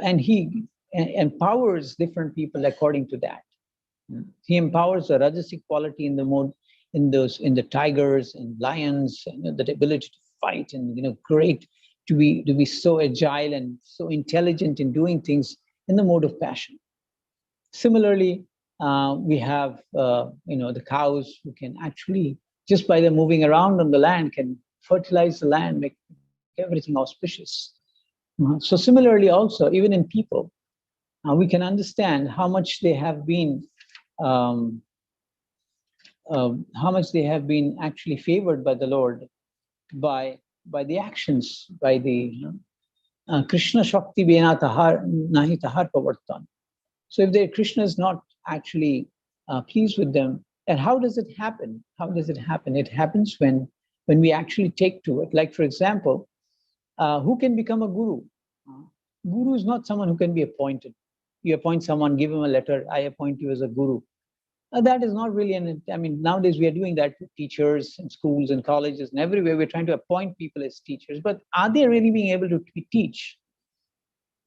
and he empowers different people according to that. He empowers the rajasic quality in the mode, in the tigers and lions, that ability to fight and great, to be so agile and so intelligent in doing things in the mode of passion. Similarly, we have the cows who can actually, just by them moving around on the land, can fertilize the land, make everything auspicious. So similarly also, even in people, we can understand how much they have been actually favored by the Lord by the actions, by the Krishna Shakti Vena Tahar Nahi Tahar Pavartan. So if Krishna is not actually pleased with them, and how does it happen? How does it happen? It happens when we actually take to it. Like for example, who can become a guru? Guru is not someone who can be appointed. You appoint someone, give him a letter, I appoint you as a guru. That is not really I mean, nowadays we are doing that to teachers in schools and colleges and everywhere. We're trying to appoint people as teachers, but are they really being able to teach?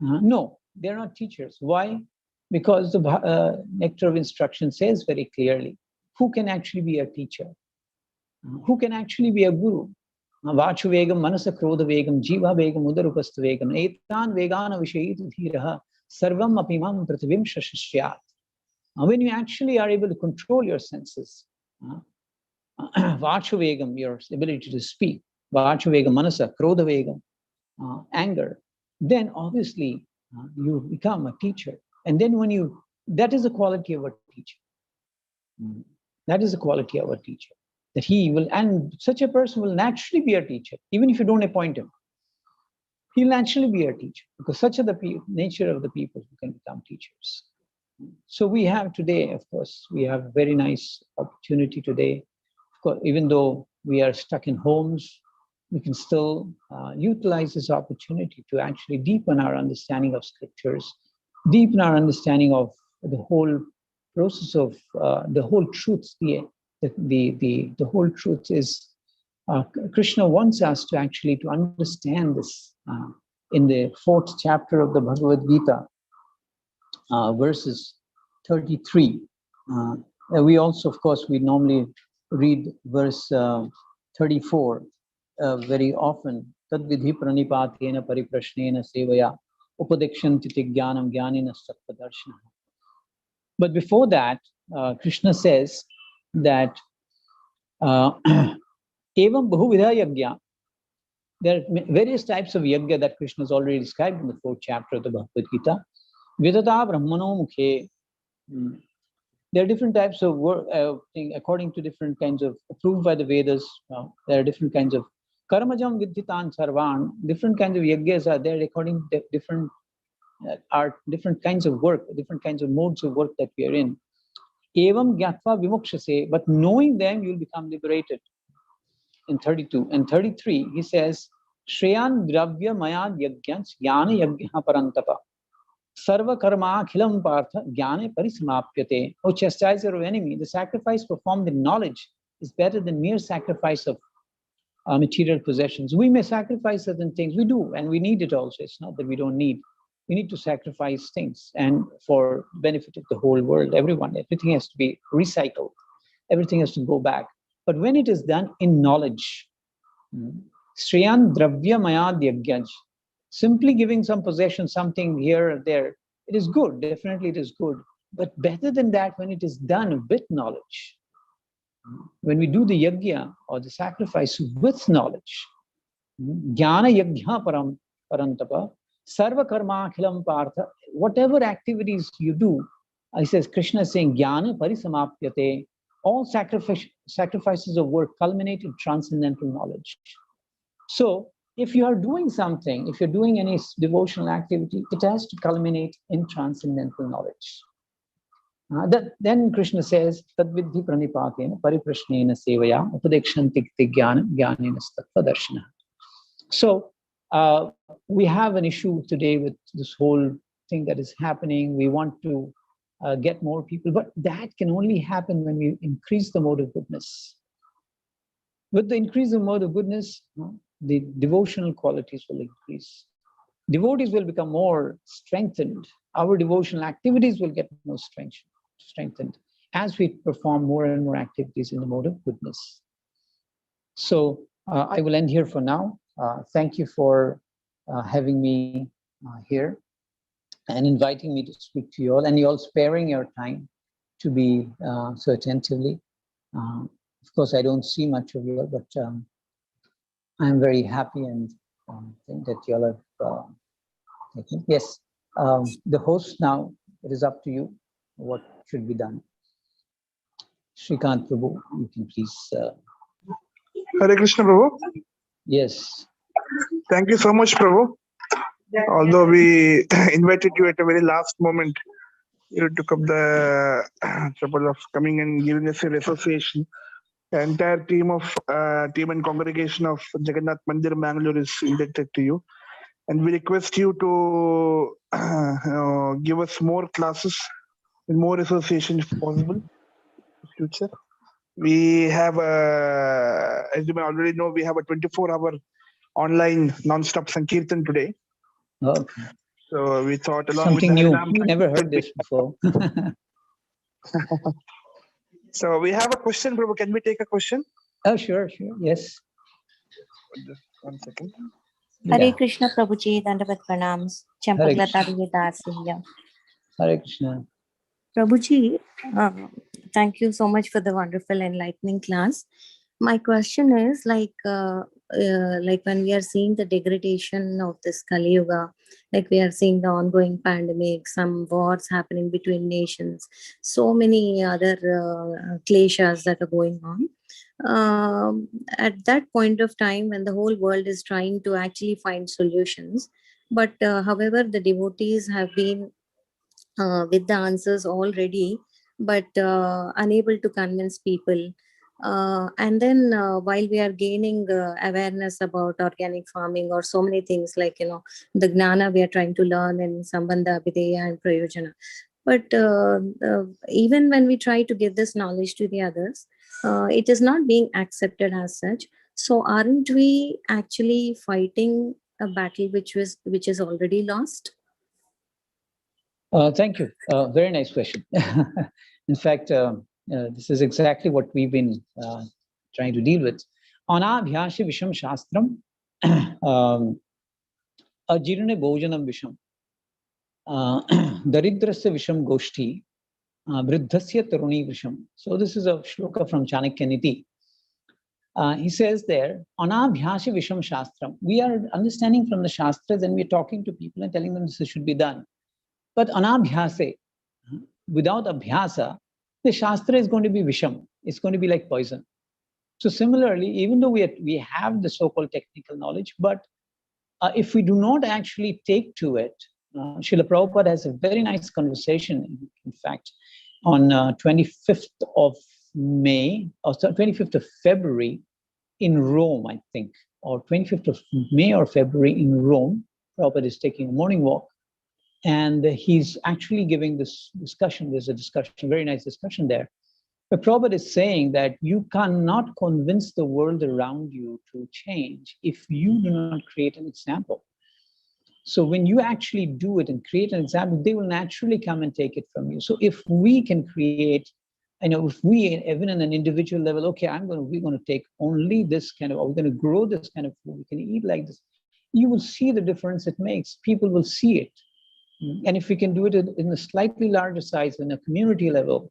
No, they're not teachers. Why? Because the nectar of instruction says very clearly, who can actually be a teacher? Who can actually be a guru? Vachu vegam, manasa krodha vegam, jiva vegam, udarupastha vegam, etan vegana vishayitu dhiraha, sarvam apimam prativim shashishyat. When you actually are able to control your senses, vachu vegam, your ability to speak, vachu vegam, manasa, krodha vegam, anger, then obviously you become a teacher. And then that is the quality of a teacher. That is the quality of a teacher. That and such a person will naturally be a teacher, even if you don't appoint him. He'll naturally be a teacher, because such are the nature of the people who can become teachers. So we have today, of course, we have a very nice opportunity today. Of course, even though we are stuck in homes, we can still utilize this opportunity to actually deepen our understanding of scriptures, deepen our understanding of the whole process of the whole truth. The whole truth is Krishna wants us to actually to understand this in the 4th chapter of the Bhagavad Gita, verses 33. We also, of course, we normally read verse 34 very often. Tad vidhi pranipatena pariprashnena sevaya upadekshanti jnanam jnanena sattvadarshana. But before that, Krishna says that evam bahuvidha yajna. There are various types of yajna that Krishna has already described in the 4th chapter of the Bhagavad Gita. Vidata brahmano mukhe. There are different types of work according to different kinds of approved by the Vedas. There are different kinds of karmajam vidhitan sarvan. Different kinds of yajnas are there according to different different kinds of work, different kinds of modes of work that we are in. Evam gyatva vimokshase, but knowing them, you'll become liberated. In 32 and 33, he says, Shreyan dravya mayad yajnans jnana yajna parantapa. Sarva karma akhilam partha jnane parisamapyate. O chastiser of enemy, the sacrifice performed in knowledge is better than mere sacrifice of material possessions. We may sacrifice certain things. We do, and we need it also. It's not that we don't need. We need to sacrifice things, and for benefit of the whole world, everyone. Everything has to be recycled. Everything has to go back. But when it is done in knowledge, Shreyan dravya mayad yajnaj, simply giving some possession, something here or there, it is good. Definitely it is good. But better than that, when it is done with knowledge, when we do the yajna or the sacrifice with knowledge, jnana yajna parantapa, sarva karma akhilam partha, whatever activities you do, he says, Krishna is saying, jnana parisamapyate, all sacrifices of work culminate in transcendental knowledge. So if you are doing something, if you're doing any devotional activity, it has to culminate in transcendental knowledge. Then Krishna says, Tadvidhi pranipatena pariprashnena sevaya upadekshanti jnanena sattva darshana. So we have an issue today with this whole thing that is happening. We want to get more people, but that can only happen when we increase the mode of goodness. With the increase of mode of goodness, the devotional qualities will increase. Devotees will become more strengthened. Our devotional activities will get more strengthened as we perform more and more activities in the mode of goodness. So I will end here for now. Thank you for having me here and inviting me to speak to you all, and you all sparing your time to be so attentively. Of course, I don't see much of you all, but I'm very happy and think that you all have taken. Yes, the host now, it is up to you what should be done. Srikant Prabhu, you can please. Hare Krishna, Prabhu. Yes. Thank you so much, Prabhu. Although we invited you at a very last moment, you took up the trouble of coming and giving us your association. The entire team and congregation of Jagannath Mandir Mangalore is indebted to you, and we request you to give us more classes and more association if possible in the future. We have as you may already know, we have a 24-hour online non-stop Sankirtan today. Okay. So we thought along Something with new. Harinam, We never heard this before. So we have a question, Prabhu. Can we take a question? Oh, sure. Yes. Just 1 second. Hare Krishna Prabhuji, Dandavat Pranams. Champaklata Vivedasya. Hare Krishna. Prabhuji, thank you so much for the wonderful enlightening class. My question is like when we are seeing the degradation of this Kali Yuga, like we are seeing the ongoing pandemic, some wars happening between nations, so many other kleshas that are going on. At that point of time when the whole world is trying to actually find solutions, but however the devotees have been with the answers already, but unable to convince people. And then while we are gaining awareness about organic farming or so many things like, the gnana we are trying to learn in Sambandha, Abhideya and Prayojana. But even when we try to give this knowledge to the others, it is not being accepted as such. So aren't we actually fighting a battle which is already lost? Thank you. Very nice question. In fact, this is exactly what we've been trying to deal with. Anabhyashi Visham Shastram, Ajirne Bhojanam Visham, Daridrasya Visham Goshti, Vriddhasya Taruni Visham. So this is a shloka from Chanakya Niti. He says there, Anabhyashi Visham Shastram. We are understanding from the Shastras and we're talking to people and telling them this should be done. But anabhyase, without abhyasa, the shastra is going to be visham. It's going to be like poison. So similarly, even though we have the so-called technical knowledge, but if we do not actually take to it, Srila Prabhupada has a very nice conversation, in fact, on 25th of May, or 25th of February in Rome, I think, or 25th of May or February in Rome. Prabhupada is taking a morning walk. And he's actually giving this discussion. There's a discussion, very nice discussion there. But Prabhupada is saying that you cannot convince the world around you to change if you do not create an example. So when you actually do it and create an example, they will naturally come and take it from you. So if we can create, if we, even in an individual level, okay, we're going to take only this kind of, or we're going to grow this kind of food, we can eat like this, you will see the difference it makes. People will see it. And if we can do it in a slightly larger size, in a community level,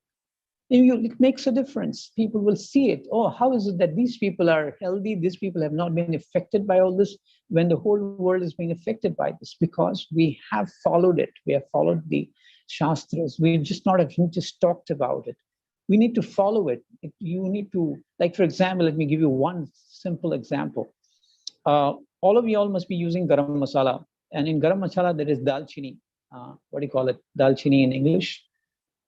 it makes a difference. People will see it. Oh, how is it that these people are healthy? These people have not been affected by all this when the whole world is being affected by this? Because we have followed it. We have followed the Shastras. We just not have just talked about it. We need to follow it. You need to, like, for example, let me give you one simple example. All of you all must be using garam masala. And in garam masala, there is dalchini. What do you call it? Dalchini in English?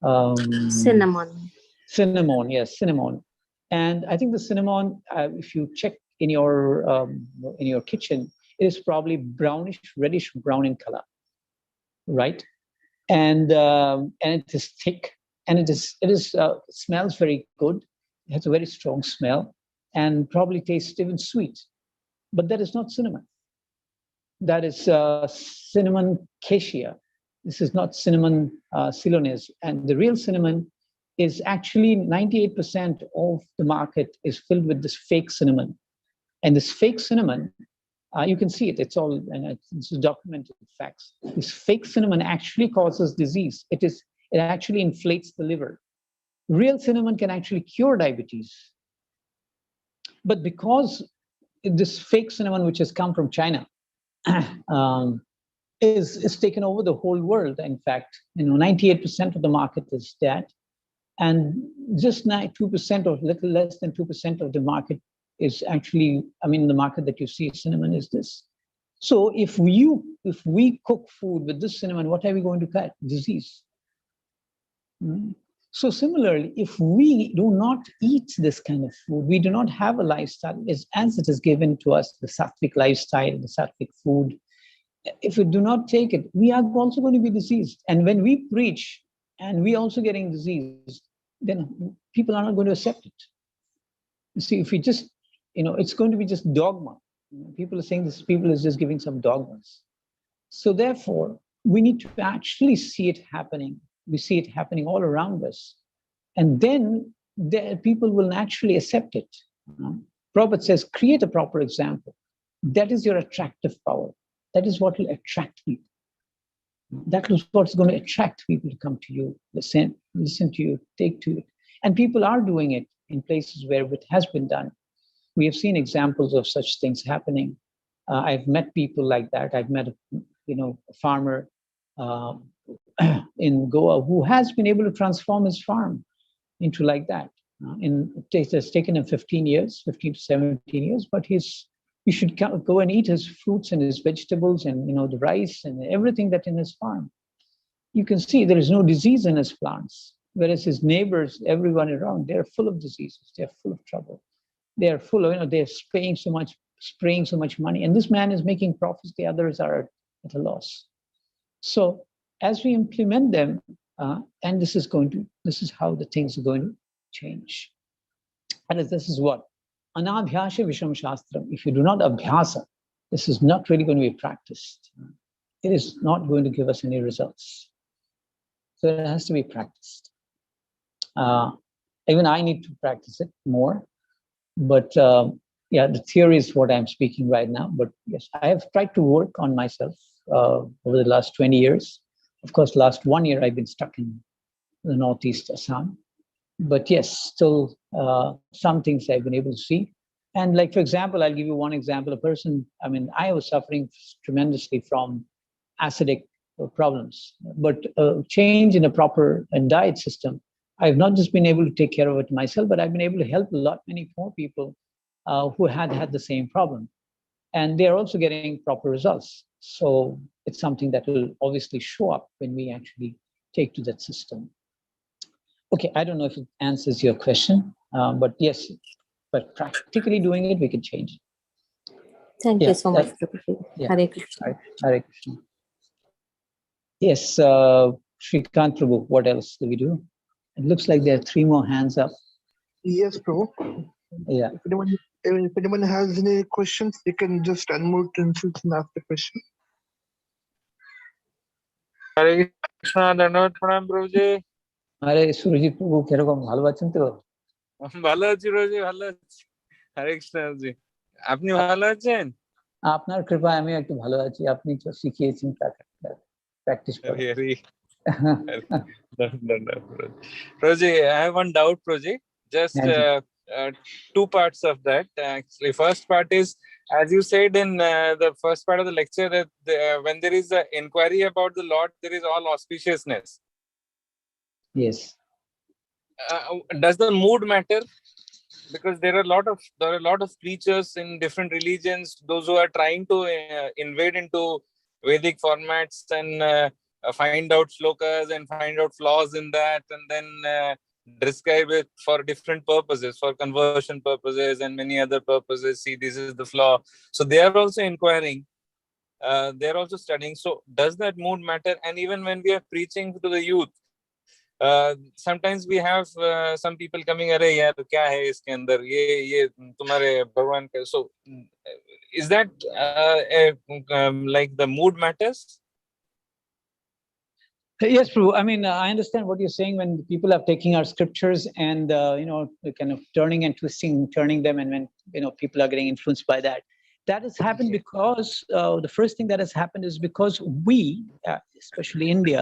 Cinnamon. Cinnamon, yes, cinnamon. And I think the cinnamon, if you check in your kitchen, it is probably brownish, reddish brown in color, right? And it is thick, and it smells very good. It has a very strong smell, and probably tastes even sweet. But that is not cinnamon. That is cinnamon cassia. This is not cinnamon ceylonese. And the real cinnamon is actually 98% of the market is filled with this fake cinnamon. And this fake cinnamon, you can see it. It's all, and it's documented facts. This fake cinnamon actually causes disease. It actually inflates the liver. Real cinnamon can actually cure diabetes. But because this fake cinnamon, which has come from China, is taken over the whole world. In fact, 98% of the market is that, and just 2% or little less than 2% of the market is actually, the market that you see cinnamon is this. So if we cook food with this cinnamon, what are we going to get? Disease. So similarly, if we do not eat this kind of food, we do not have a lifestyle as it is given to us, the sattvic lifestyle, the sattvic food. If we do not take it, we are also going to be diseased. And when we preach and we also getting diseased, then people are not going to accept it. You see, if we just, it's going to be just dogma. People are saying this, people is just giving some dogmas. So therefore, we need to actually see it happening. We see it happening all around us. And then people will naturally accept it. Prabhupada says, create a proper example. That is your attractive power. That is what will attract people. That is what's going to attract people to come to you, listen to you, take to it. And people are doing it in places where it has been done. We have seen examples of such things happening. I've met people like that. I've met a farmer in Goa who has been able to transform his farm into like that. It has taken him 15 to 17 years, but you should go and eat his fruits and his vegetables and the rice and everything that in his farm. You can see there is no disease in his plants, whereas his neighbors, everyone around, they're full of diseases. They're full of trouble. They're full of, they're spraying so much money, and this man is making profits. The others are at a loss. So as we implement them, and this is how the things are going to change. And this is what? Anabhyasha Visham Shastram. If you do not abhyasa, this is not really going to be practiced. It is not going to give us any results. So it has to be practiced. Even I need to practice it more. But the theory is what I'm speaking right now. But yes, I have tried to work on myself over the last 20 years. Of course, last 1 year, I've been stuck in the Northeast Assam. But yes, still some things I've been able to see. And like, for example, I'll give you one example. I was suffering tremendously from acidic problems, but change in a proper diet system. I've not just been able to take care of it myself, but I've been able to help many more people who had the same problem. And they're also getting proper results. So it's something that will obviously show up when we actually take to that system. Okay, I don't know if it answers your question, but yes, but practically doing it, we can change it. Thank you so much, Prabhu. Yeah. Hare Krishna. Hare Krishna. Yes, Shrikant Prabhu, what else do we do? It looks like there are 3 more hands up. Yes, Prabhu. Yeah. If anyone has any questions, they can just unmute themselves and ask the question. Hare Krishna, Dandavat Pranam, Prabhuji. আরে সুরজিৎ প্রভু কিরকম ভালো আছেন তো? ভালো আছি রোজি, ভালো আছি। হরে কৃষ্ণ জি, আপনি ভালো আছেন? আপনার কৃপায় আমি একটু ভালো আছি। আপনি তো শিখিয়েছেন প্র্যাকটিস করে। Proji, I have one doubt, Proji. Just 2 parts of that. Actually, first part is, as you said in the first part of the lecture, that when there is an inquiry about the Lord, there is all auspiciousness. Yes. Does the mood matter? Because there are a lot of preachers in different religions, those who are trying to invade into Vedic formats and find out shlokas and find out flaws in that, and then describe it for different purposes, for conversion purposes and many other purposes. See, this is the flaw. So they are also inquiring. They're also studying. So does that mood matter? And even when we are preaching to the youth, sometimes we have some people coming, "Arey yaar, kya hai iske andar? Ye tumhare Bhagwan ka." So is that like the mood matters? Yes, Prabhu. I understand what you're saying when people are taking our scriptures and kind of turning them, and when people are getting influenced by that. That has happened because the first thing that has happened is because we, especially India,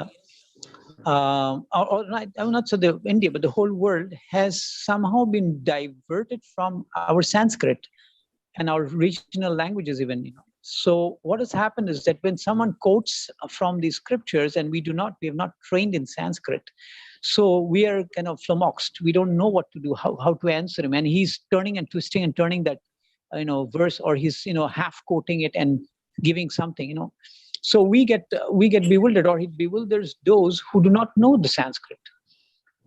not so the India, but the whole world has somehow been diverted from our Sanskrit. and our regional languages even. So what has happened is that when someone quotes from these scriptures, and we have not trained in Sanskrit, so we are kind of flummoxed. We don't know what to do, how to answer him, and he's turning and twisting and turning that verse, or he's half quoting it and giving something. So we get bewildered, or he bewilders those who do not know the Sanskrit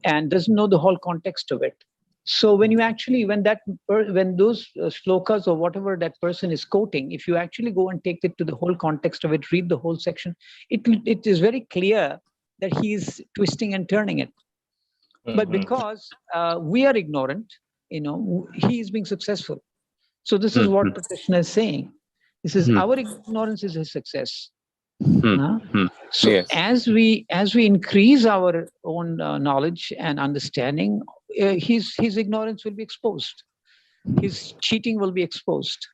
and doesn't know the whole context of it. So when those slokas or whatever that person is quoting, if you actually go and take it to the whole context of it, read the whole section, it is very clear that he is twisting and turning it. But because we are ignorant, he is being successful. So this is what Krishna is saying. He says our ignorance is his success. So Yes. as we increase our own knowledge and understanding, his ignorance will be exposed. His cheating will be exposed.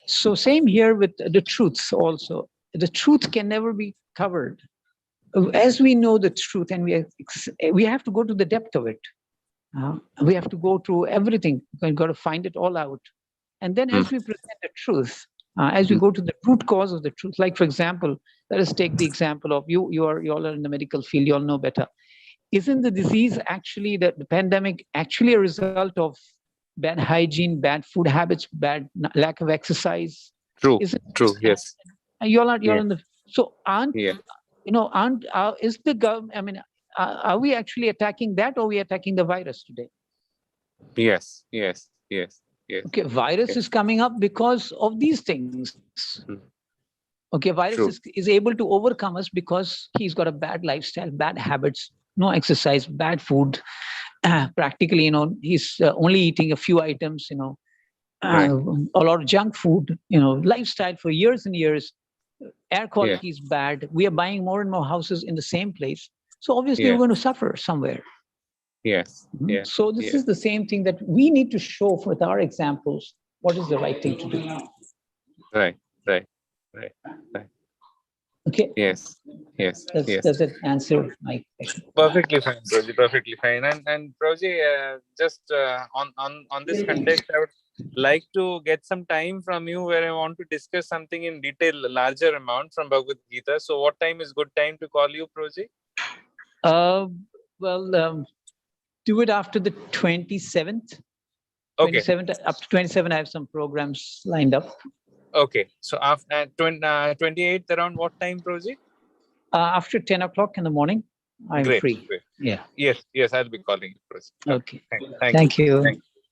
So same here with the truths also. The truth can never be covered. As we know the truth, and we have to go to the depth of it. We have to go through everything. We've got to find it all out. And then as we present the truth, as we go to the root cause of the truth, like for example, let us take the example of you all are in the medical field, you all know better. Isn't the disease actually, the pandemic, actually a result of bad hygiene, bad food habits, bad lack of exercise? True. Yes. You all are in the, so is the government, are we actually attacking that, or are we attacking the virus today? Yes. Okay, virus is coming up because of these things. Okay, virus is able to overcome us because he's got a bad lifestyle, bad habits, no exercise, bad food. Practically, he's only eating a few items, a lot of junk food, lifestyle for years and years. Air quality is bad. We are buying more and more houses in the same place. So obviously we're going to suffer somewhere. Yes. So this is the same thing that we need to show with our examples what is the right thing to do. Right. Okay. Yes. Does it answer my question? Perfectly fine, Prabhuji. Perfectly fine. And Prabhuji, just on this context, I would like to get some time from you where I want to discuss something in detail, larger amount from Bhagavad Gita. So, what time is good time to call you, Prabhuji? Do it after the 27th. Okay. 27th, up to 27, I have some programs lined up. Okay. So after 28th, around what time, Prabhuji? After 10 o'clock in the morning, I'm free. Great. Yeah. Yes, I'll be calling you, Prabhuji. Okay. Thank you.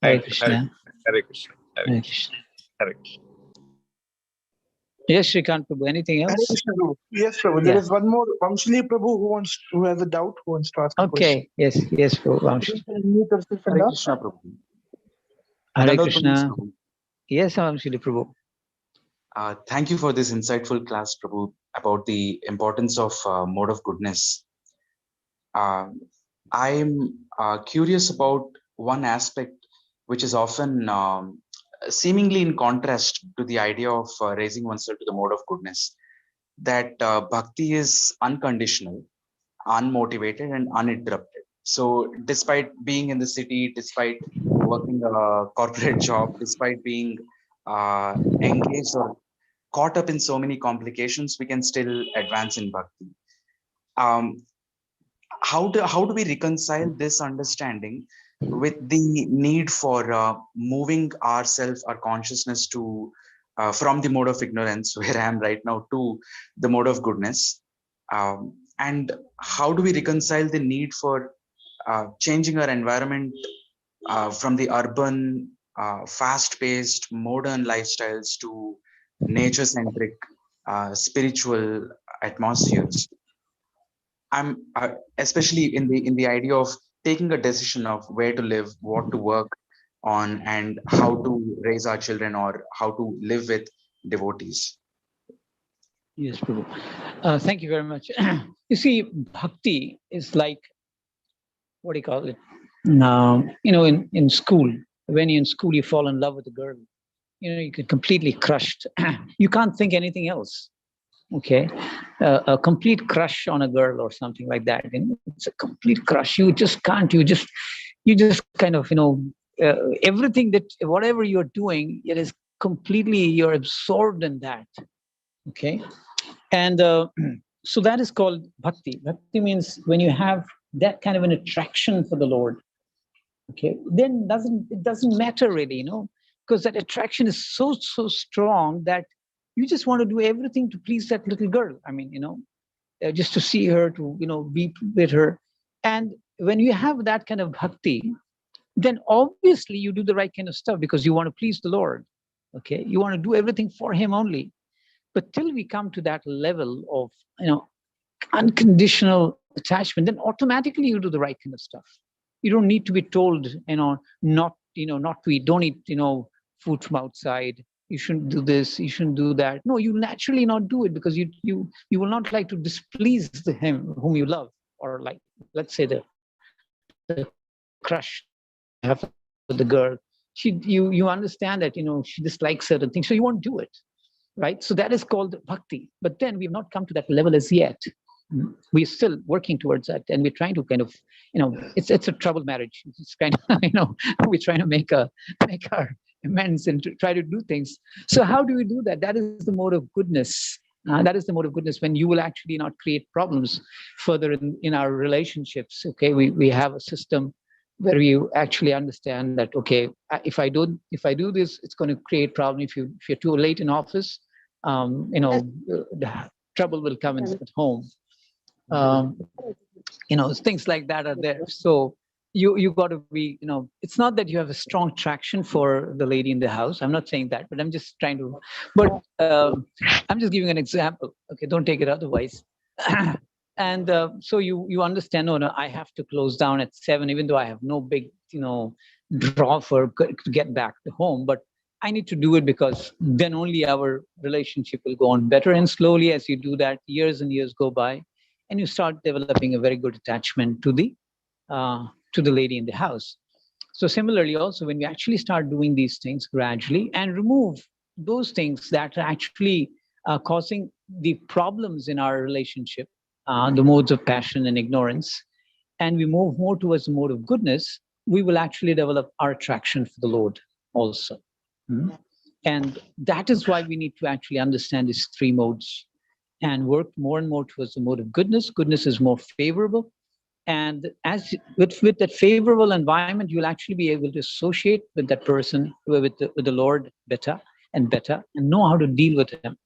Hare Krishna. Hare Krishna. Hare Krishna. Hare Krishna. Yes, Shrikant Prabhu. Anything else? Yes, Prabhu. There is one more Vamshali Prabhu who has a doubt, who wants to ask a question. Yes, Prabhu. Vamshali. Hare Krishna, Prabhu. Hare Krishna. Yes, Vamshali Prabhu. Thank you for this insightful class, Prabhu, about the importance of mode of goodness. I'm curious about one aspect which is often seemingly in contrast to the idea of raising oneself to the mode of goodness, that bhakti is unconditional, unmotivated, and uninterrupted. So despite being in the city, despite working a corporate job, despite being engaged or caught up in so many complications, we can still advance in bhakti. How do we reconcile this understanding with the need for moving our consciousness to from the mode of ignorance, where I am right now, to the mode of goodness? And how do we reconcile the need for changing our environment from the urban, fast-paced, modern lifestyles to nature-centric, spiritual atmospheres? I'm especially in the idea of taking a decision of where to live, what to work on, and how to raise our children, or how to live with devotees. Yes, Prabhu. Thank you very much. You see, bhakti is like, what do you call it? In school, when you're in school, you fall in love with a girl. You get completely crushed. You can't think anything else. Okay, a complete crush on a girl or something like that. It's a complete crush. You just can't. You just kind of everything that, whatever you're doing, it is completely, you're absorbed in that. Okay. And so that is called bhakti. Bhakti means when you have that kind of an attraction for the Lord, okay, then it doesn't matter really, you know, because that attraction is so strong that you just want to do everything to please that little girl. I mean, you know, just to see her, to, you know, be with her. And when you have that kind of bhakti, then obviously you do the right kind of stuff because you want to please the Lord. Okay, you want to do everything for Him only. But till we come to that level of, you know, unconditional attachment, then automatically you do the right kind of stuff. You don't need to be told, you know, not to eat, don't eat, you know, food from outside. You shouldn't do this, you shouldn't do that. No, you naturally not do it because you will not like to displease him whom you love, or like, let's say the crush you have for the girl. You understand that, you know, she dislikes certain things, so you won't do it, right? So that is called bhakti. But then we've not come to that level as yet. We're still working towards that, and we're trying to kind of, you know, it's a troubled marriage. It's kind of, you know, we're trying to make our amends and to try to do things. So how do we do that? That is the mode of goodness. That is the mode of goodness, when you will actually not create problems further in our relationships. Okay, we have a system where you actually understand that, okay, if I do this, it's going to create problem. If you're too late in office, you know, the trouble will come at home. You know, things like that are there. So you got to be, you know, it's not that you have a strong traction for the lady in the house. I'm not saying that, but I'm just trying to, but I'm just giving an example. Okay, don't take it otherwise. And so you understand, no, I have to close down at 7, even though I have no big, you know, draw to get back to home, but I need to do it because then only our relationship will go on better. And slowly, as you do that, years and years go by, and you start developing a very good attachment to the lady in the house. So similarly, also, when we actually start doing these things gradually and remove those things that are actually causing the problems in our relationship, the modes of passion and ignorance, and we move more towards the mode of goodness, we will actually develop our attraction for the Lord also. And that is why we need to actually understand these 3 modes and work more and more towards the mode of goodness. Goodness is more favorable. And as with that favorable environment, you'll actually be able to associate with that person, with the Lord better, and know how to deal with him.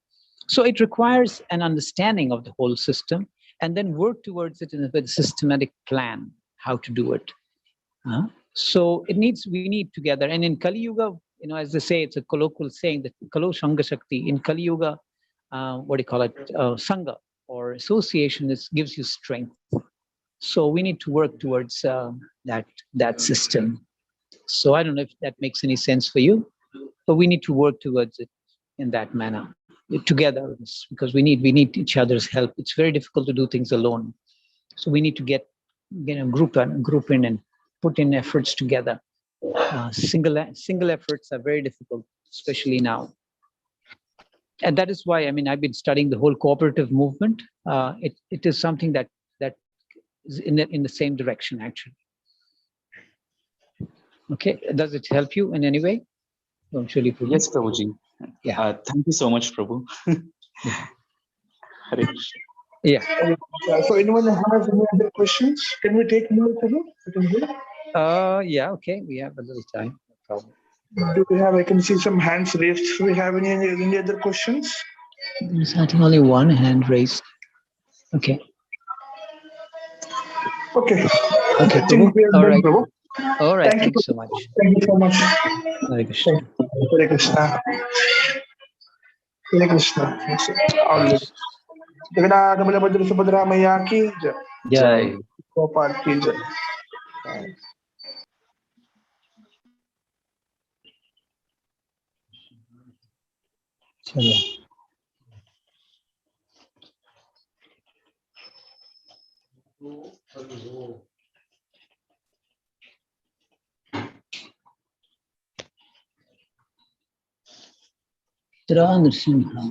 So it requires an understanding of the whole system, and then work towards it with a systematic plan, how to do it. So we need together. And in Kali Yuga, you know, as they say, it's a colloquial saying that Kalo Sangha Shakti. In Kali Yuga, what do you call it? Sangha or association gives you strength. So we need to work towards that system. So I don't know if that makes any sense for you, but we need to work towards it in that manner together, because we need each other's help. It's very difficult to do things alone. So we need to get group in and put in efforts together. Single efforts are very difficult, especially now. And that is why, I mean, I've been studying the whole cooperative movement. It is something that is in the same direction, actually. Okay, does it help you in any way? Yes, Prabhuji. Yeah. Thank you so much, Prabhu. Hare Krishna. Yeah. So anyone has any other questions? Can we take more, Prabhu? Yeah, okay, we have a little time. No problem. Do we have, I can see some hands raised. Do we have any other questions? There's I think only one hand raised. Okay. Okay. Okay, I think we are all done, right. Prabhu. All right, Thank you so much. Thank you so much. Hare Krishna. Hare Krishna. Hare Krishna. Always. Jagannath Balabhadra Subhadra Maya ki jai. Jai. Gopal ki jai. Chalo. Nrsimha.